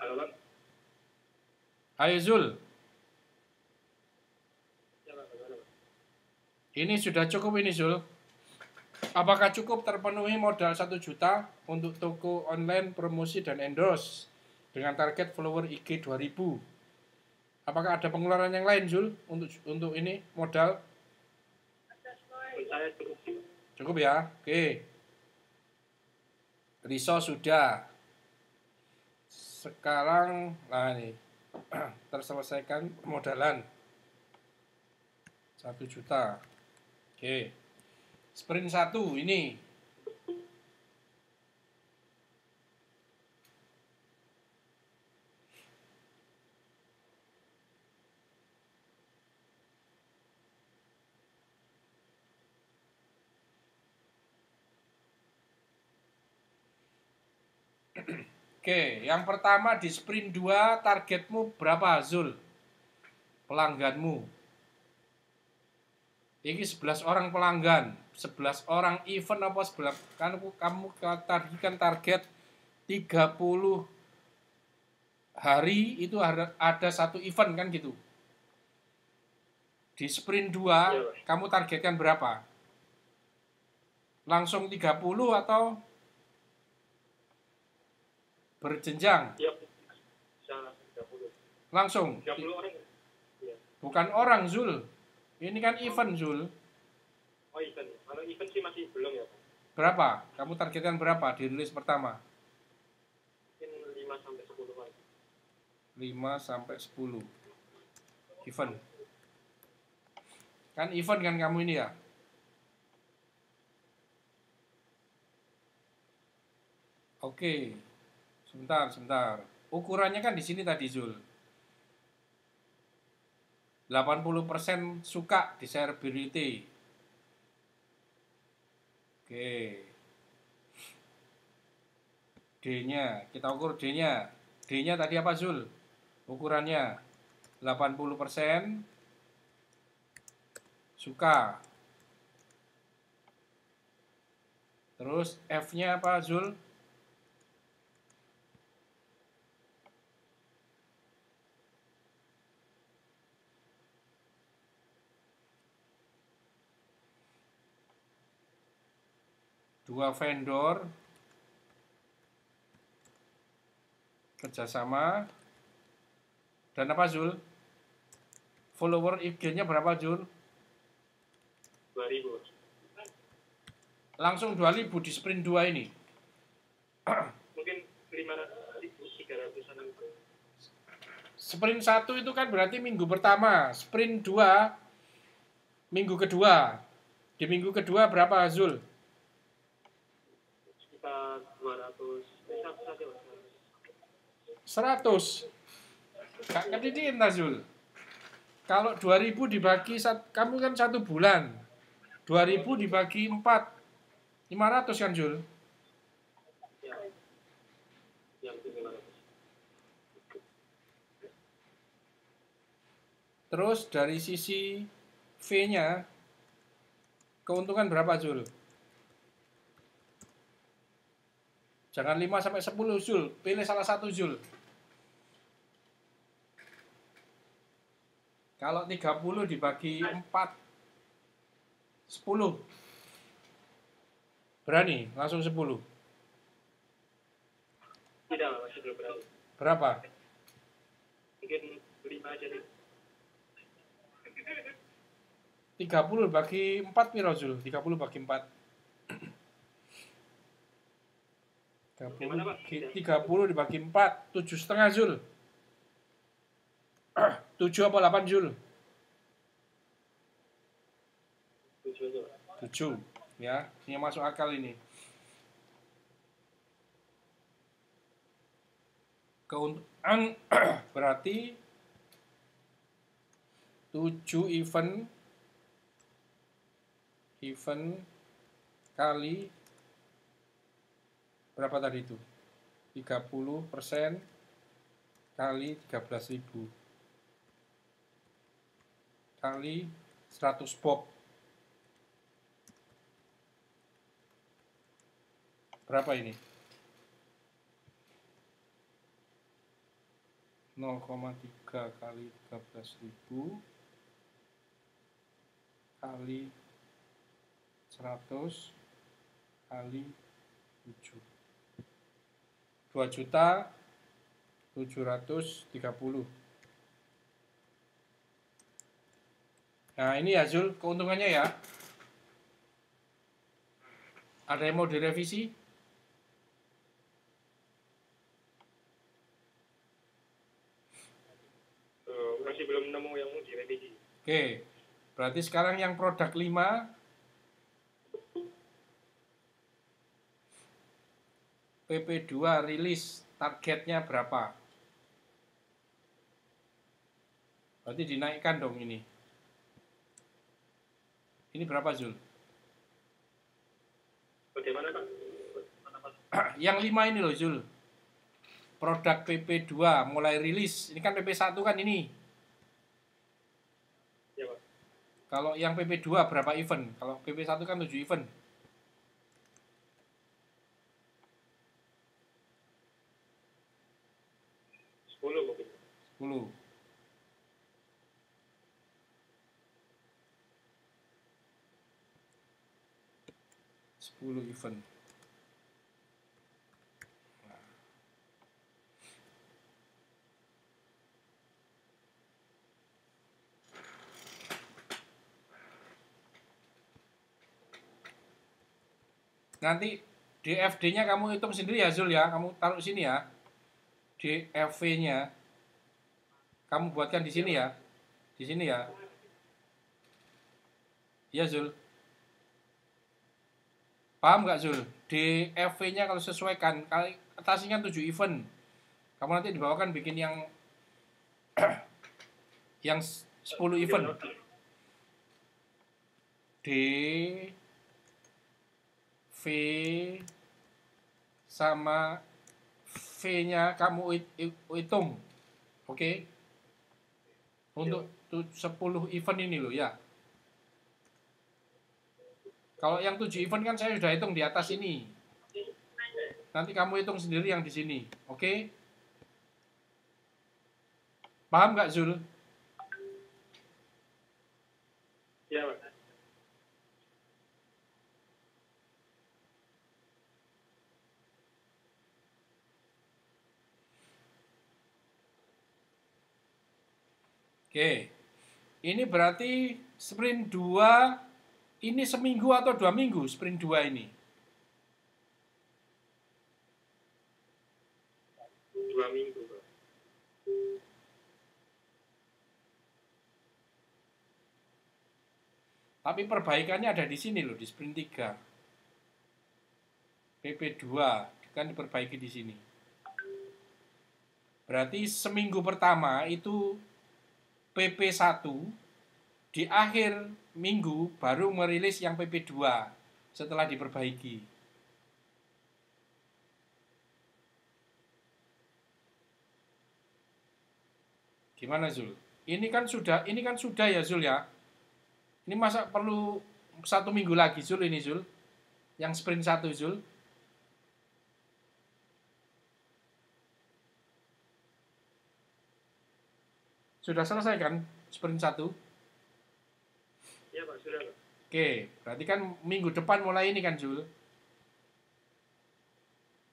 Halo Bang. Ayo Zul, Ya Bang, bagaimana Bang? ini sudah cukup ini Zul. Apakah cukup terpenuhi modal 1 juta untuk toko online, promosi dan endorse dengan target follower IG 2000? Apakah ada pengeluaran yang lain Zul untuk ini modal? Menurut saya cukup sih. Cukup ya? Oke. Riso sudah. Sekarang nah ini terselesaikan modalan 1 juta. Oke. Sprint 1 ini. Oke, yang pertama di sprint 2 targetmu berapa Zul? Pelangganmu. Ini 11 orang pelanggan, 11 orang event apa 11 kan kamu tadi kan target 30 hari itu ada satu event kan gitu. Di sprint 2 Iya, kamu targetkan berapa? Langsung 30 atau berjenjang? Iya, bisa 30. Langsung. 30 orang. Iya. Bukan orang Zul. Ini kan event Zul. Oh, event. Kalau event sih masih belum ya Bang. Berapa? Kamu targetkan berapa di rilis pertama? Mungkin 5 sampai 10 orang. 5 sampai 10 event. Kan event kan kamu ini ya? Oke. Sebentar. Ukurannya kan di sini tadi Zul. 80% suka desirability. Oke. D-nya, kita ukur D-nya. D-nya tadi apa Zul? Ukurannya 80%. Suka. Terus F-nya apa, Zul? Dua vendor kerjasama. Dan apa, Zul? Follower IG-nya berapa, Zul? 2.000. Langsung 2.000 di sprint 2 ini. Mungkin 5.300-an. Sprint 1 itu kan berarti minggu pertama. Sprint 2 minggu kedua. Di minggu kedua berapa, Zul? Sekitar 200. 100. Gak kedidikin, Zul. Kalau 2.000 dibagi, kamu kan 1 bulan. 2.000 dibagi 4. 500 kan, Zul? Ya. Yang 500. Terus dari sisi V-nya, keuntungan berapa, Zul? Jangan 5 sampai 10, Zul. Pilih salah satu, Zul. Kalau 30 dibagi 4, 10. Berani? Langsung 10. Tidak, masih belum berani. Berapa? Mungkin 5 aja nih. 30 bagi 4 piro, Zul? 30 bagi 4. 30 dibagi 4, 7,5, Zul. 7 apa 8, Zul? 7 aja. 7. Ya, ini masuk akal ini. Keuntungan berarti 7 event kali berapa tadi itu? 30% kali 13.000 kali 100 bob. Berapa ini? 0,3 kali 13.000 kali 100 kali 7. 2.730.000. Nah, ini ya, Zul, keuntungannya ya. Ada yang mau direvisi? Masih belum nemu yang mau direvisi. Oke, berarti sekarang yang produk 5 PP2 rilis targetnya berapa? Berarti dinaikkan dong ini. Ini berapa, Zul? Bagaimana, Pak? Yang 5 ini loh, Zul. Produk PP2 mulai rilis. Ini kan PP1 kan ini. Ya, Pak. Kalau yang PP2 berapa event? Kalau PP1 kan 7 event. 10 mungkin. 10. Event. Nanti DFD-nya kamu hitung sendiri ya, Zul ya. Kamu taruh sini ya. DFV-nya kamu buatkan di sini ya. Di sini ya. Iya, Zul. Paham nggak, Zul? DFV-nya kalau sesuaikan, kali atasnya 7 event. Kamu nanti dibawakan bikin yang 10 event. D V sama V-nya kamu hitung. Oke? Untuk 10 event ini loh ya. Kalau yang 7 event kan saya sudah hitung di atas ini. Nanti kamu hitung sendiri yang di sini. Oke? Paham nggak, Zul? Iya, Pak. Oke. Ini berarti sprint 2 ini seminggu atau 2 minggu sprint 2 ini? 2 minggu, Pak. Tapi perbaikannya ada di sini loh, di sprint 3. PP2 kan diperbaiki di sini. Berarti seminggu pertama itu PP1, di akhir minggu baru merilis yang PP2 setelah diperbaiki. Gimana, Zul? Ini kan sudah ya, Zul ya. Ini masa perlu 1 minggu lagi, Zul, ini, Zul? Yang sprint 1, Zul? Sudah selesai kan sprint 1? Iya, Pak, sudah, Pak. Oke, berarti kan minggu depan mulai ini kan, Zul?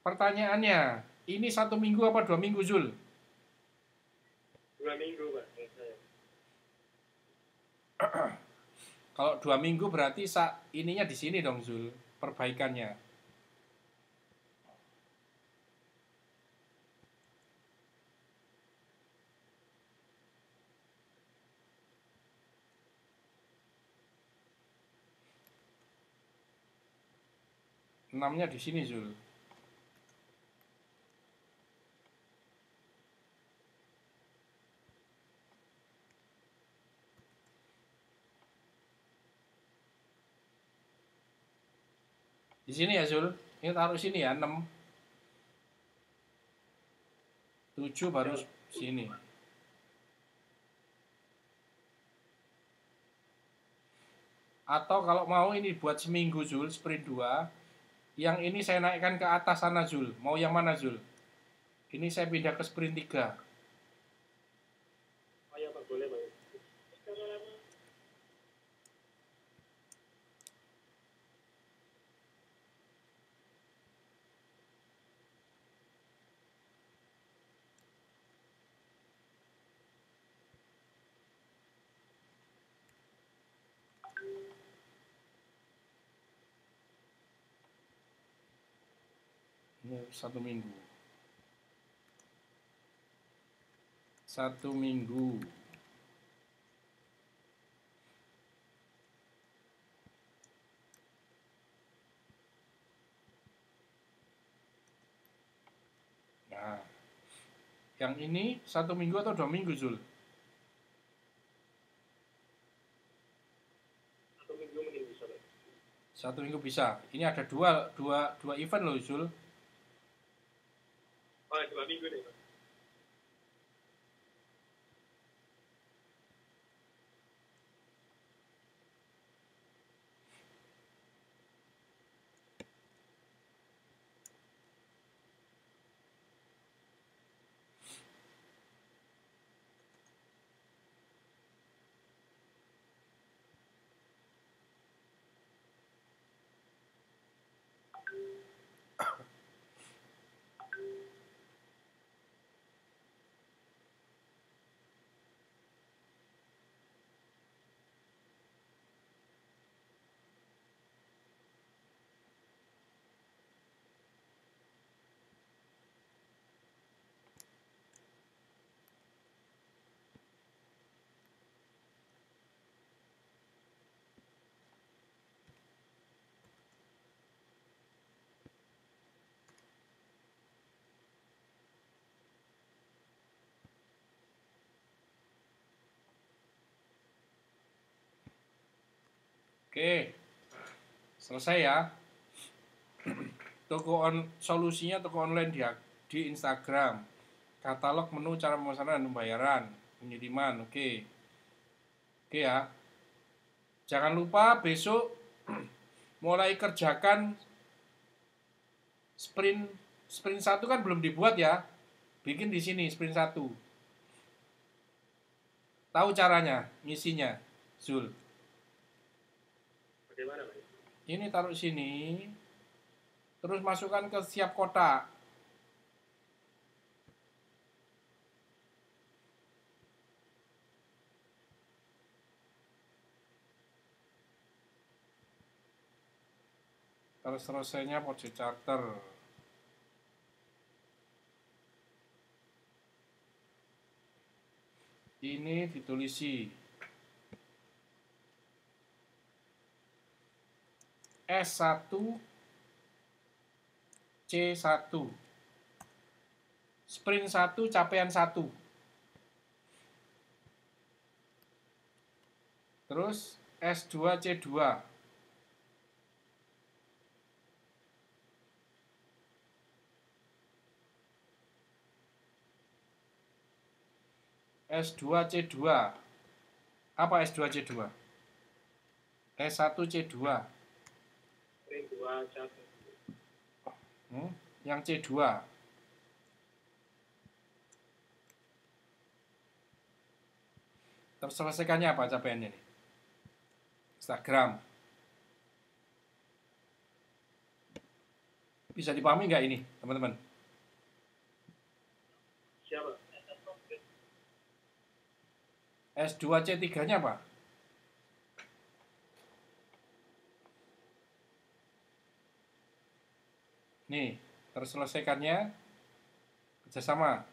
Pertanyaannya, ini 1 minggu apa 2 minggu, Zul? 2 minggu, Pak. Saya. Kalau 2 minggu berarti ininya di sini dong, Zul, perbaikannya. Enamnya di sini, Zul. Di sini ya, Zul. Ini taruh sini ya, 6. 7 baru sini. Atau kalau mau ini buat seminggu, Zul, sprint 2. Yang ini saya naikkan ke atas sana, Zul. Mau yang mana, Zul? Ini saya pindah ke sprint 3. Oh iya, Pak, boleh, Pak. Ini 1 minggu. 1 minggu. Nah, yang ini 1 minggu atau 2 minggu, Zul? 1 minggu mungkin bisa, Pak. 1 minggu bisa. Ini ada dua event loh, Zul. Oh, 2 minggu nih, Pak. Oke. Selesai ya. Solusinya toko online di Instagram. Katalog menu cara pemesanan dan pembayaran, pengiriman. Oke ya. Jangan lupa besok mulai kerjakan sprint 1 kan belum dibuat ya. Bikin di sini sprint 1. Tahu caranya, ngisinya, Zul. Bagaimana, Pak? Ini taruh sini, terus masukkan ke setiap kotak. Terus selesainya project charter. Ini ditulisi S1 C1 sprint 1 capaian 1. Terus S2 C2 S2 C2. Apa S2 C2? S1 C2. Sprint 2 1. Yang C2. Terselesaikannya apa capaiannya nih? Instagram. Bisa dipahami nggak ini, teman-teman? Siapa? S2 C3-nya apa? Nih, terselesaikannya kerjasama.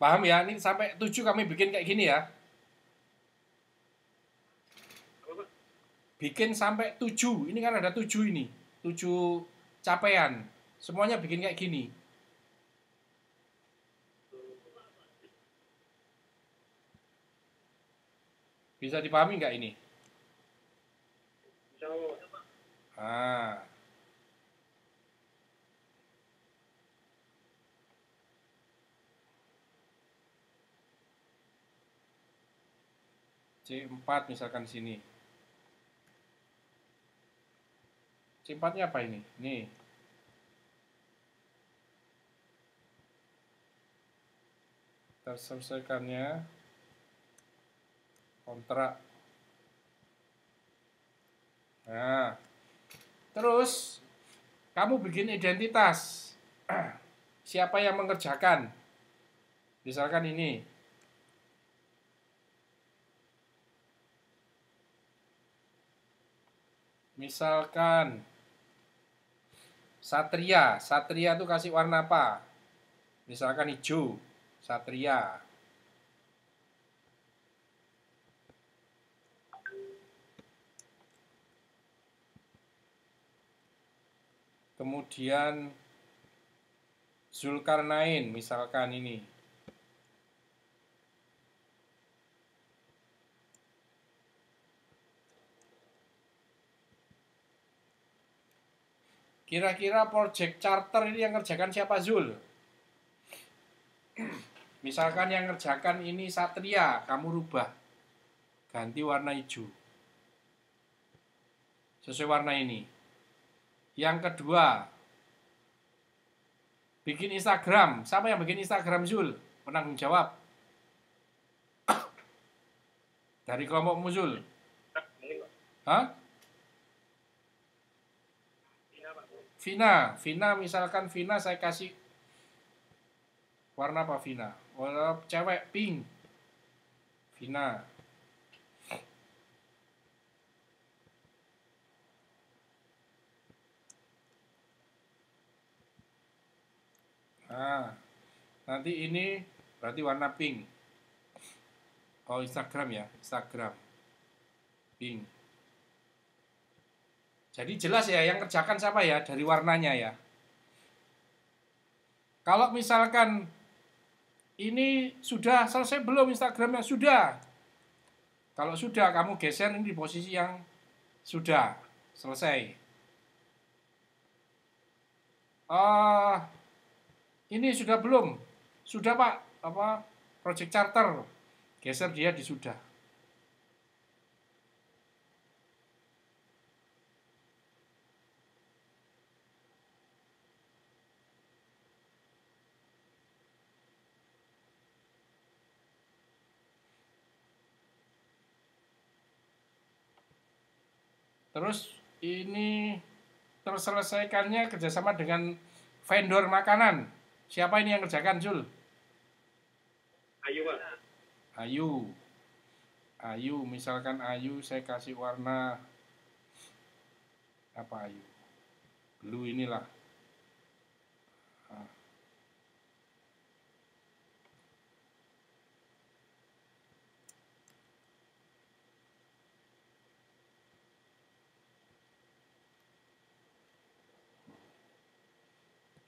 Paham ya? Ini sampai 7 kami bikin kayak gini ya. Bikin sampai 7. Ini kan ada 7 ini. 7 capaian. Semuanya bikin kayak gini. Bisa dipahami nggak ini? Bisa. Ah. C4 misalkan sini. C4-nya apa ini? Nih. Terselesaikannya kontrak. Nah, terus kamu bikin identitas. Siapa yang mengerjakan? Misalkan ini. Misalkan Satria. Satria itu kasih warna apa? Misalkan hijau. Satria. Kemudian Zulkarnain misalkan ini. Kira-kira project charter ini yang ngerjakan siapa, Zul? Misalkan yang ngerjakan ini Satria, kamu rubah. Ganti warna hijau. Sesuai warna ini. Yang kedua, bikin Instagram. Siapa yang bikin Instagram, Zul? Penanggung jawab. Dari kelompokmu, Zul. Hah? Vina misalkan Vina saya kasih warna apa Vina? Warna cewek pink. Vina. Nah, nanti ini berarti warna pink. Oh, Instagram ya, Instagram. Pink. Jadi jelas ya, yang kerjakan siapa ya? Dari warnanya ya. Kalau misalkan ini sudah selesai belum Instagramnya? Sudah. Kalau sudah, kamu geser ini di posisi yang sudah selesai. Ini sudah belum? Sudah Pak, apa project charter. Geser dia di sudah. Terus ini terselesaikannya kerjasama dengan vendor makanan. Siapa ini yang kerjakan, Jul? Ayu Pak. Ayu. Ayu, misalkan Ayu saya kasih warna apa Ayu? Blue inilah. Nah.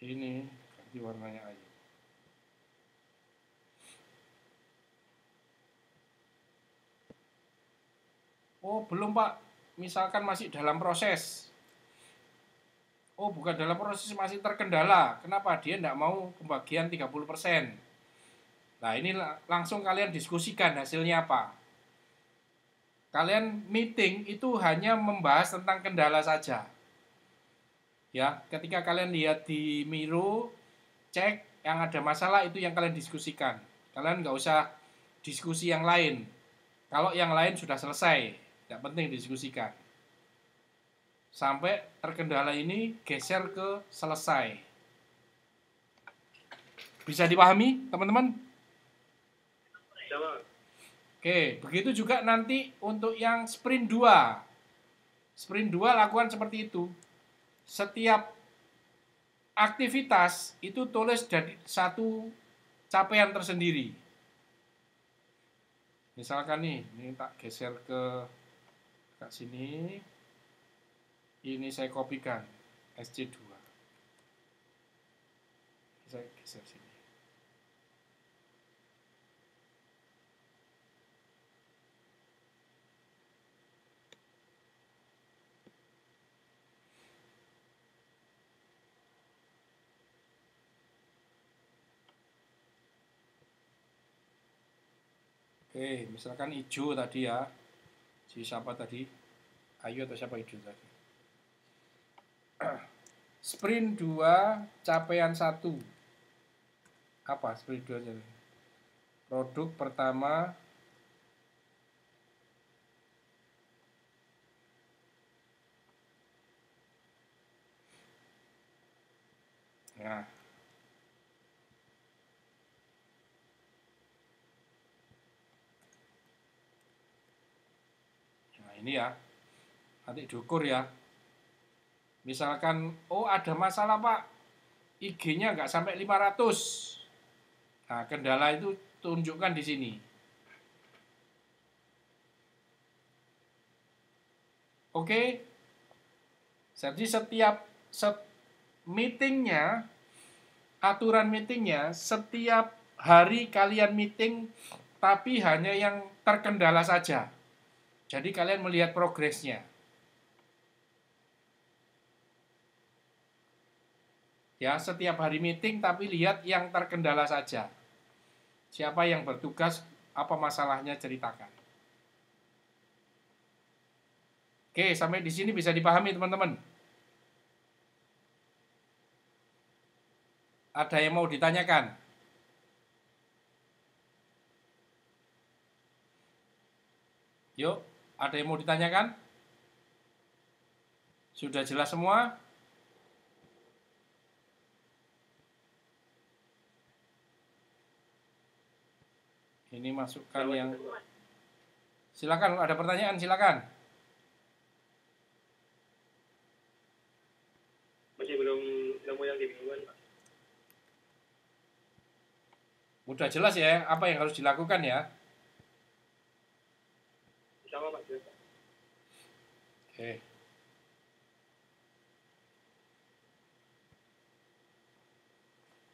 Ini ganti warnanya Ayu. Oh, belum Pak. Misalkan masih dalam proses. Oh, bukan dalam proses, masih terkendala. Kenapa? Dia tidak mau pembagian 30%. Nah, ini langsung kalian diskusikan hasilnya apa. Kalian meeting itu hanya membahas tentang kendala saja. Ya, ketika kalian lihat di Miro, cek yang ada masalah itu yang kalian diskusikan. Kalian nggak usah diskusi yang lain. Kalau yang lain sudah selesai, tidak penting diskusikan. Sampai terkendala ini geser ke selesai. Bisa dipahami, teman-teman? Jawab. Oke, begitu juga nanti untuk yang sprint 2. Sprint 2 lakukan seperti itu. Setiap aktivitas itu tulis dari satu capaian tersendiri. Misalkan nih, ini tak geser ke sini. Ini saya kopikan SC2. Saya geser sini. Oke, misalkan hijau tadi ya. Si siapa tadi? Ayu atau siapa hijau tadi? Sprint 2, capaian 1. Apa sprint 2 jadi? Produk pertama nah. Nah, ini ya. Nanti diukur ya. Misalkan, oh ada masalah Pak, IG-nya nggak sampai 500. Nah, kendala itu tunjukkan di sini. Oke. Jadi setiap meetingnya, aturan meetingnya, setiap hari kalian meeting, tapi hanya yang terkendala saja. Jadi kalian melihat progresnya. Ya, setiap hari meeting tapi lihat yang terkendala saja. Siapa yang bertugas, apa masalahnya ceritakan. Oke, sampai di sini bisa dipahami teman-teman. Ada yang mau ditanyakan? Yuk, ada yang mau ditanyakan? Sudah jelas semua? Ini masukkan yang... Silakan, ada pertanyaan, silakan. Masih belum nemu yang dibingungkan Pak. Udah jelas ya, apa yang harus dilakukan ya? sama Pak Joko. Oke.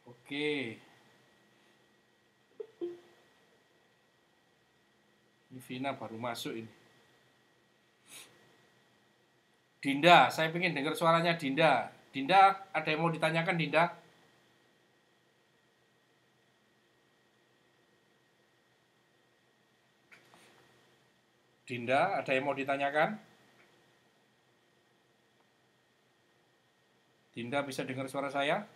Oke. Ini Vina baru masuk ini. Dinda, saya pengen dengar suaranya Dinda. Dinda, ada yang mau ditanyakan Dinda? Dinda, ada yang mau ditanyakan? Dinda bisa dengar suara saya?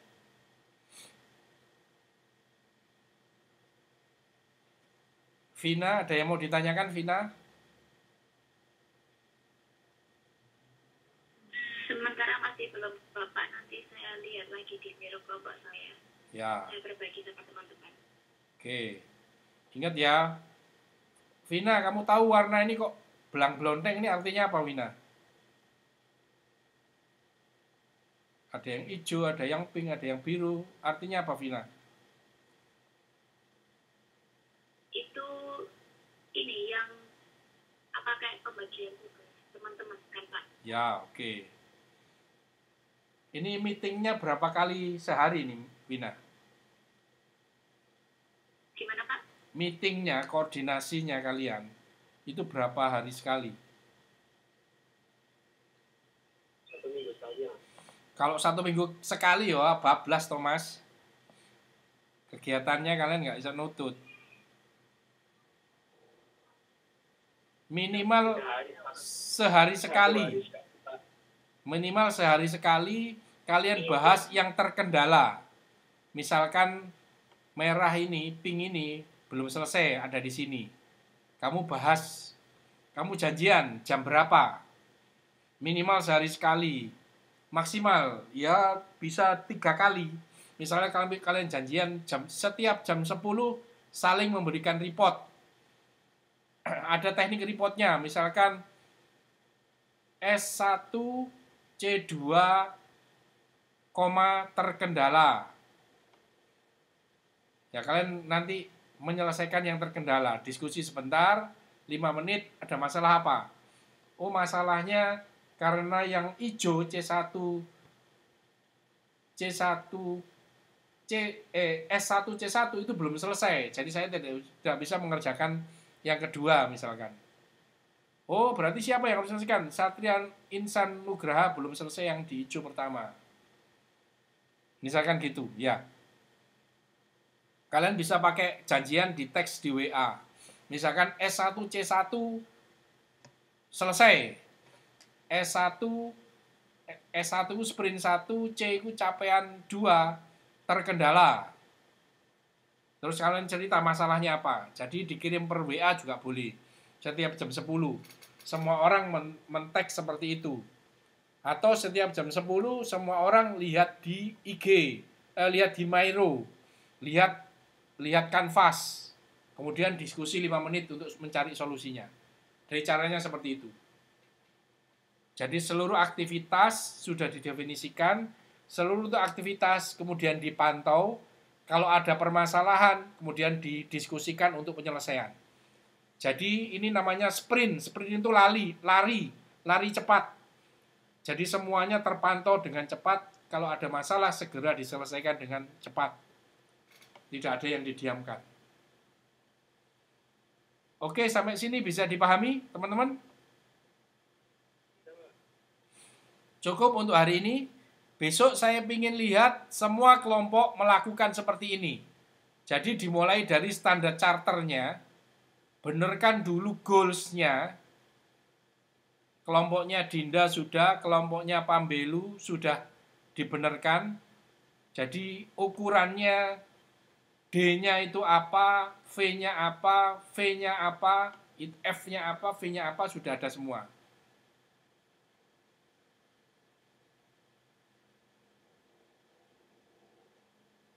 Vina, ada yang mau ditanyakan Vina? Sementara masih belum Bapak, nanti saya lihat lagi di mirror Bapak saya. Ya. Saya perbaiki sama teman-teman. Oke. Ingat ya. Vina, kamu tahu warna ini kok belang-belonteng ini artinya apa, Vina? Ada yang hijau, ada yang pink, ada yang biru. Artinya apa, Vina? Itu ini yang apa kayak pembagian tugas teman-teman kan Pak? Ya, oke. Ini meetingnya berapa kali sehari nih, Vina? Gimana Pak? Meetingnya, koordinasinya kalian, itu berapa hari sekali? 1 minggu sekali ya. Kalau 1 minggu sekali ya, bablas Thomas. Kegiatannya kalian nggak bisa nutut. Minimal sehari sekali. Minimal sehari sekali kalian bahas yang terkendala. Misalkan merah ini, pink ini belum selesai, ada di sini. Kamu bahas, kamu janjian jam berapa? Minimal sehari sekali. Maksimal ya bisa 3 kali. Misalnya kalian janjian setiap jam 10 saling memberikan report. Ada teknik reportnya, misalkan S1 C2 terkendala. Ya kalian nanti menyelesaikan yang terkendala, diskusi sebentar, 5 menit, ada masalah apa? Oh, masalahnya karena yang hijau S1 C1 itu belum selesai. Jadi saya tidak bisa mengerjakan yang kedua misalkan. Oh, berarti siapa yang harus selesaikan? Satrian Insan Nugraha belum selesai yang di hijau pertama. Misalkan gitu, ya. Kalian bisa pakai janjian di teks di WA. Misalkan S1 C1 selesai. S1 sprint 1, C itu capaian 2 terkendala. Terus kalian cerita masalahnya apa. Jadi dikirim per WA juga boleh. Setiap jam 10. Semua orang men-tag seperti itu. Atau setiap jam 10 semua orang lihat di IG, lihat di Miro, lihat kanvas. Kemudian diskusi 5 menit untuk mencari solusinya. Dari caranya seperti itu. Jadi seluruh aktivitas sudah didefinisikan, seluruh aktivitas kemudian dipantau, kalau ada permasalahan kemudian didiskusikan untuk penyelesaian. Jadi ini namanya sprint itu lari cepat. Jadi semuanya terpantau dengan cepat, kalau ada masalah segera diselesaikan dengan cepat. Tidak ada yang didiamkan. Oke, sampai sini bisa dipahami, teman-teman? Cukup untuk hari ini. Besok saya ingin lihat semua kelompok melakukan seperti ini. Jadi dimulai dari standar charternya, benarkan dulu goals-nya. Kelompoknya Dinda sudah, kelompoknya Pambelu sudah dibenarkan. Jadi ukurannya D-nya itu apa, V-nya apa, V-nya apa, F-nya apa, V-nya apa, sudah ada semua.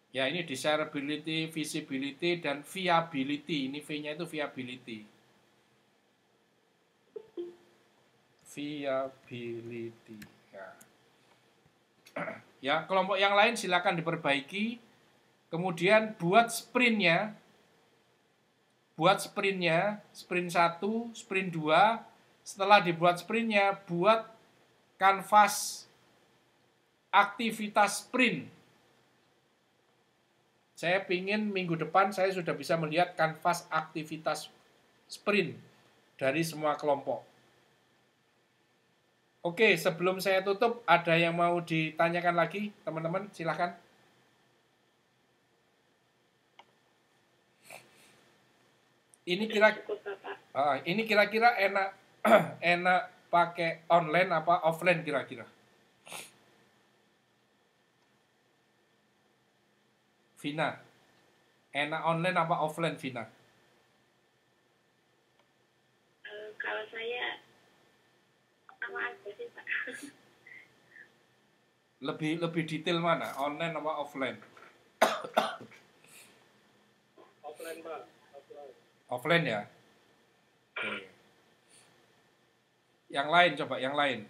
Ya, ini desirability, visibility, dan viability. Ini V-nya itu viability. Viability. Ya, kelompok yang lain silakan diperbaiki. Kemudian buat sprintnya. buat sprintnya, sprint 1, sprint 2. Setelah dibuat sprintnya, buat kanvas aktivitas sprint. Saya ingin minggu depan saya sudah bisa melihat kanvas aktivitas sprint dari semua kelompok. Oke, sebelum saya tutup, ada yang mau ditanyakan lagi, teman-teman? Silahkan. Ini kira-kira enak enak pakai online apa offline kira-kira? Vina, enak online apa offline, Vina? Kalau saya sama aja sih, Pak. Lebih detail mana, online apa offline? Offline, Pak. Offline. Offline ya. Oke. Yang lain coba, yang lain.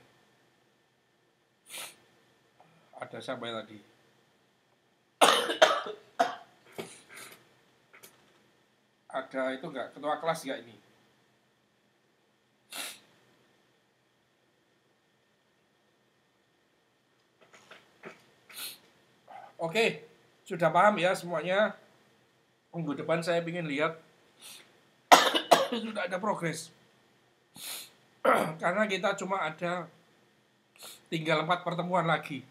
Ada sampai tadi. Ada itu enggak, ketua kelas enggak ini? Oke, sudah paham ya semuanya. Minggu depan saya ingin lihat sudah ada progres. Karena kita cuma ada tinggal 4 pertemuan lagi.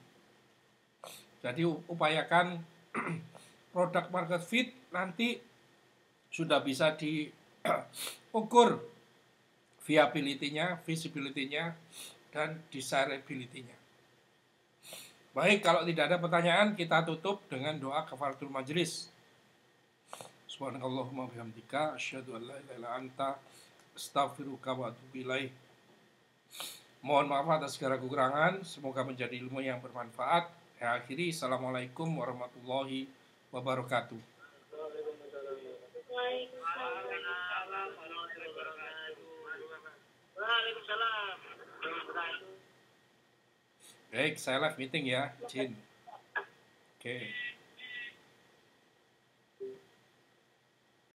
Jadi upayakan produk market fit nanti sudah bisa diukur viability-nya, visibility-nya, dan desirability-nya. Baik, kalau tidak ada pertanyaan, kita tutup dengan doa kafaratul majlis. Subhanakallahumma bihamdika, asyhadu an la ilaha illa anta, astaghfiruka wa atubu ilaik. Mohon maaf atas segala kekurangan, semoga menjadi ilmu yang bermanfaat. Saya akhiri, assalamualaikum warahmatullahi wabarakatuh. Waalaikumsalam. Baik, saya live meeting ya, Jin. Oke.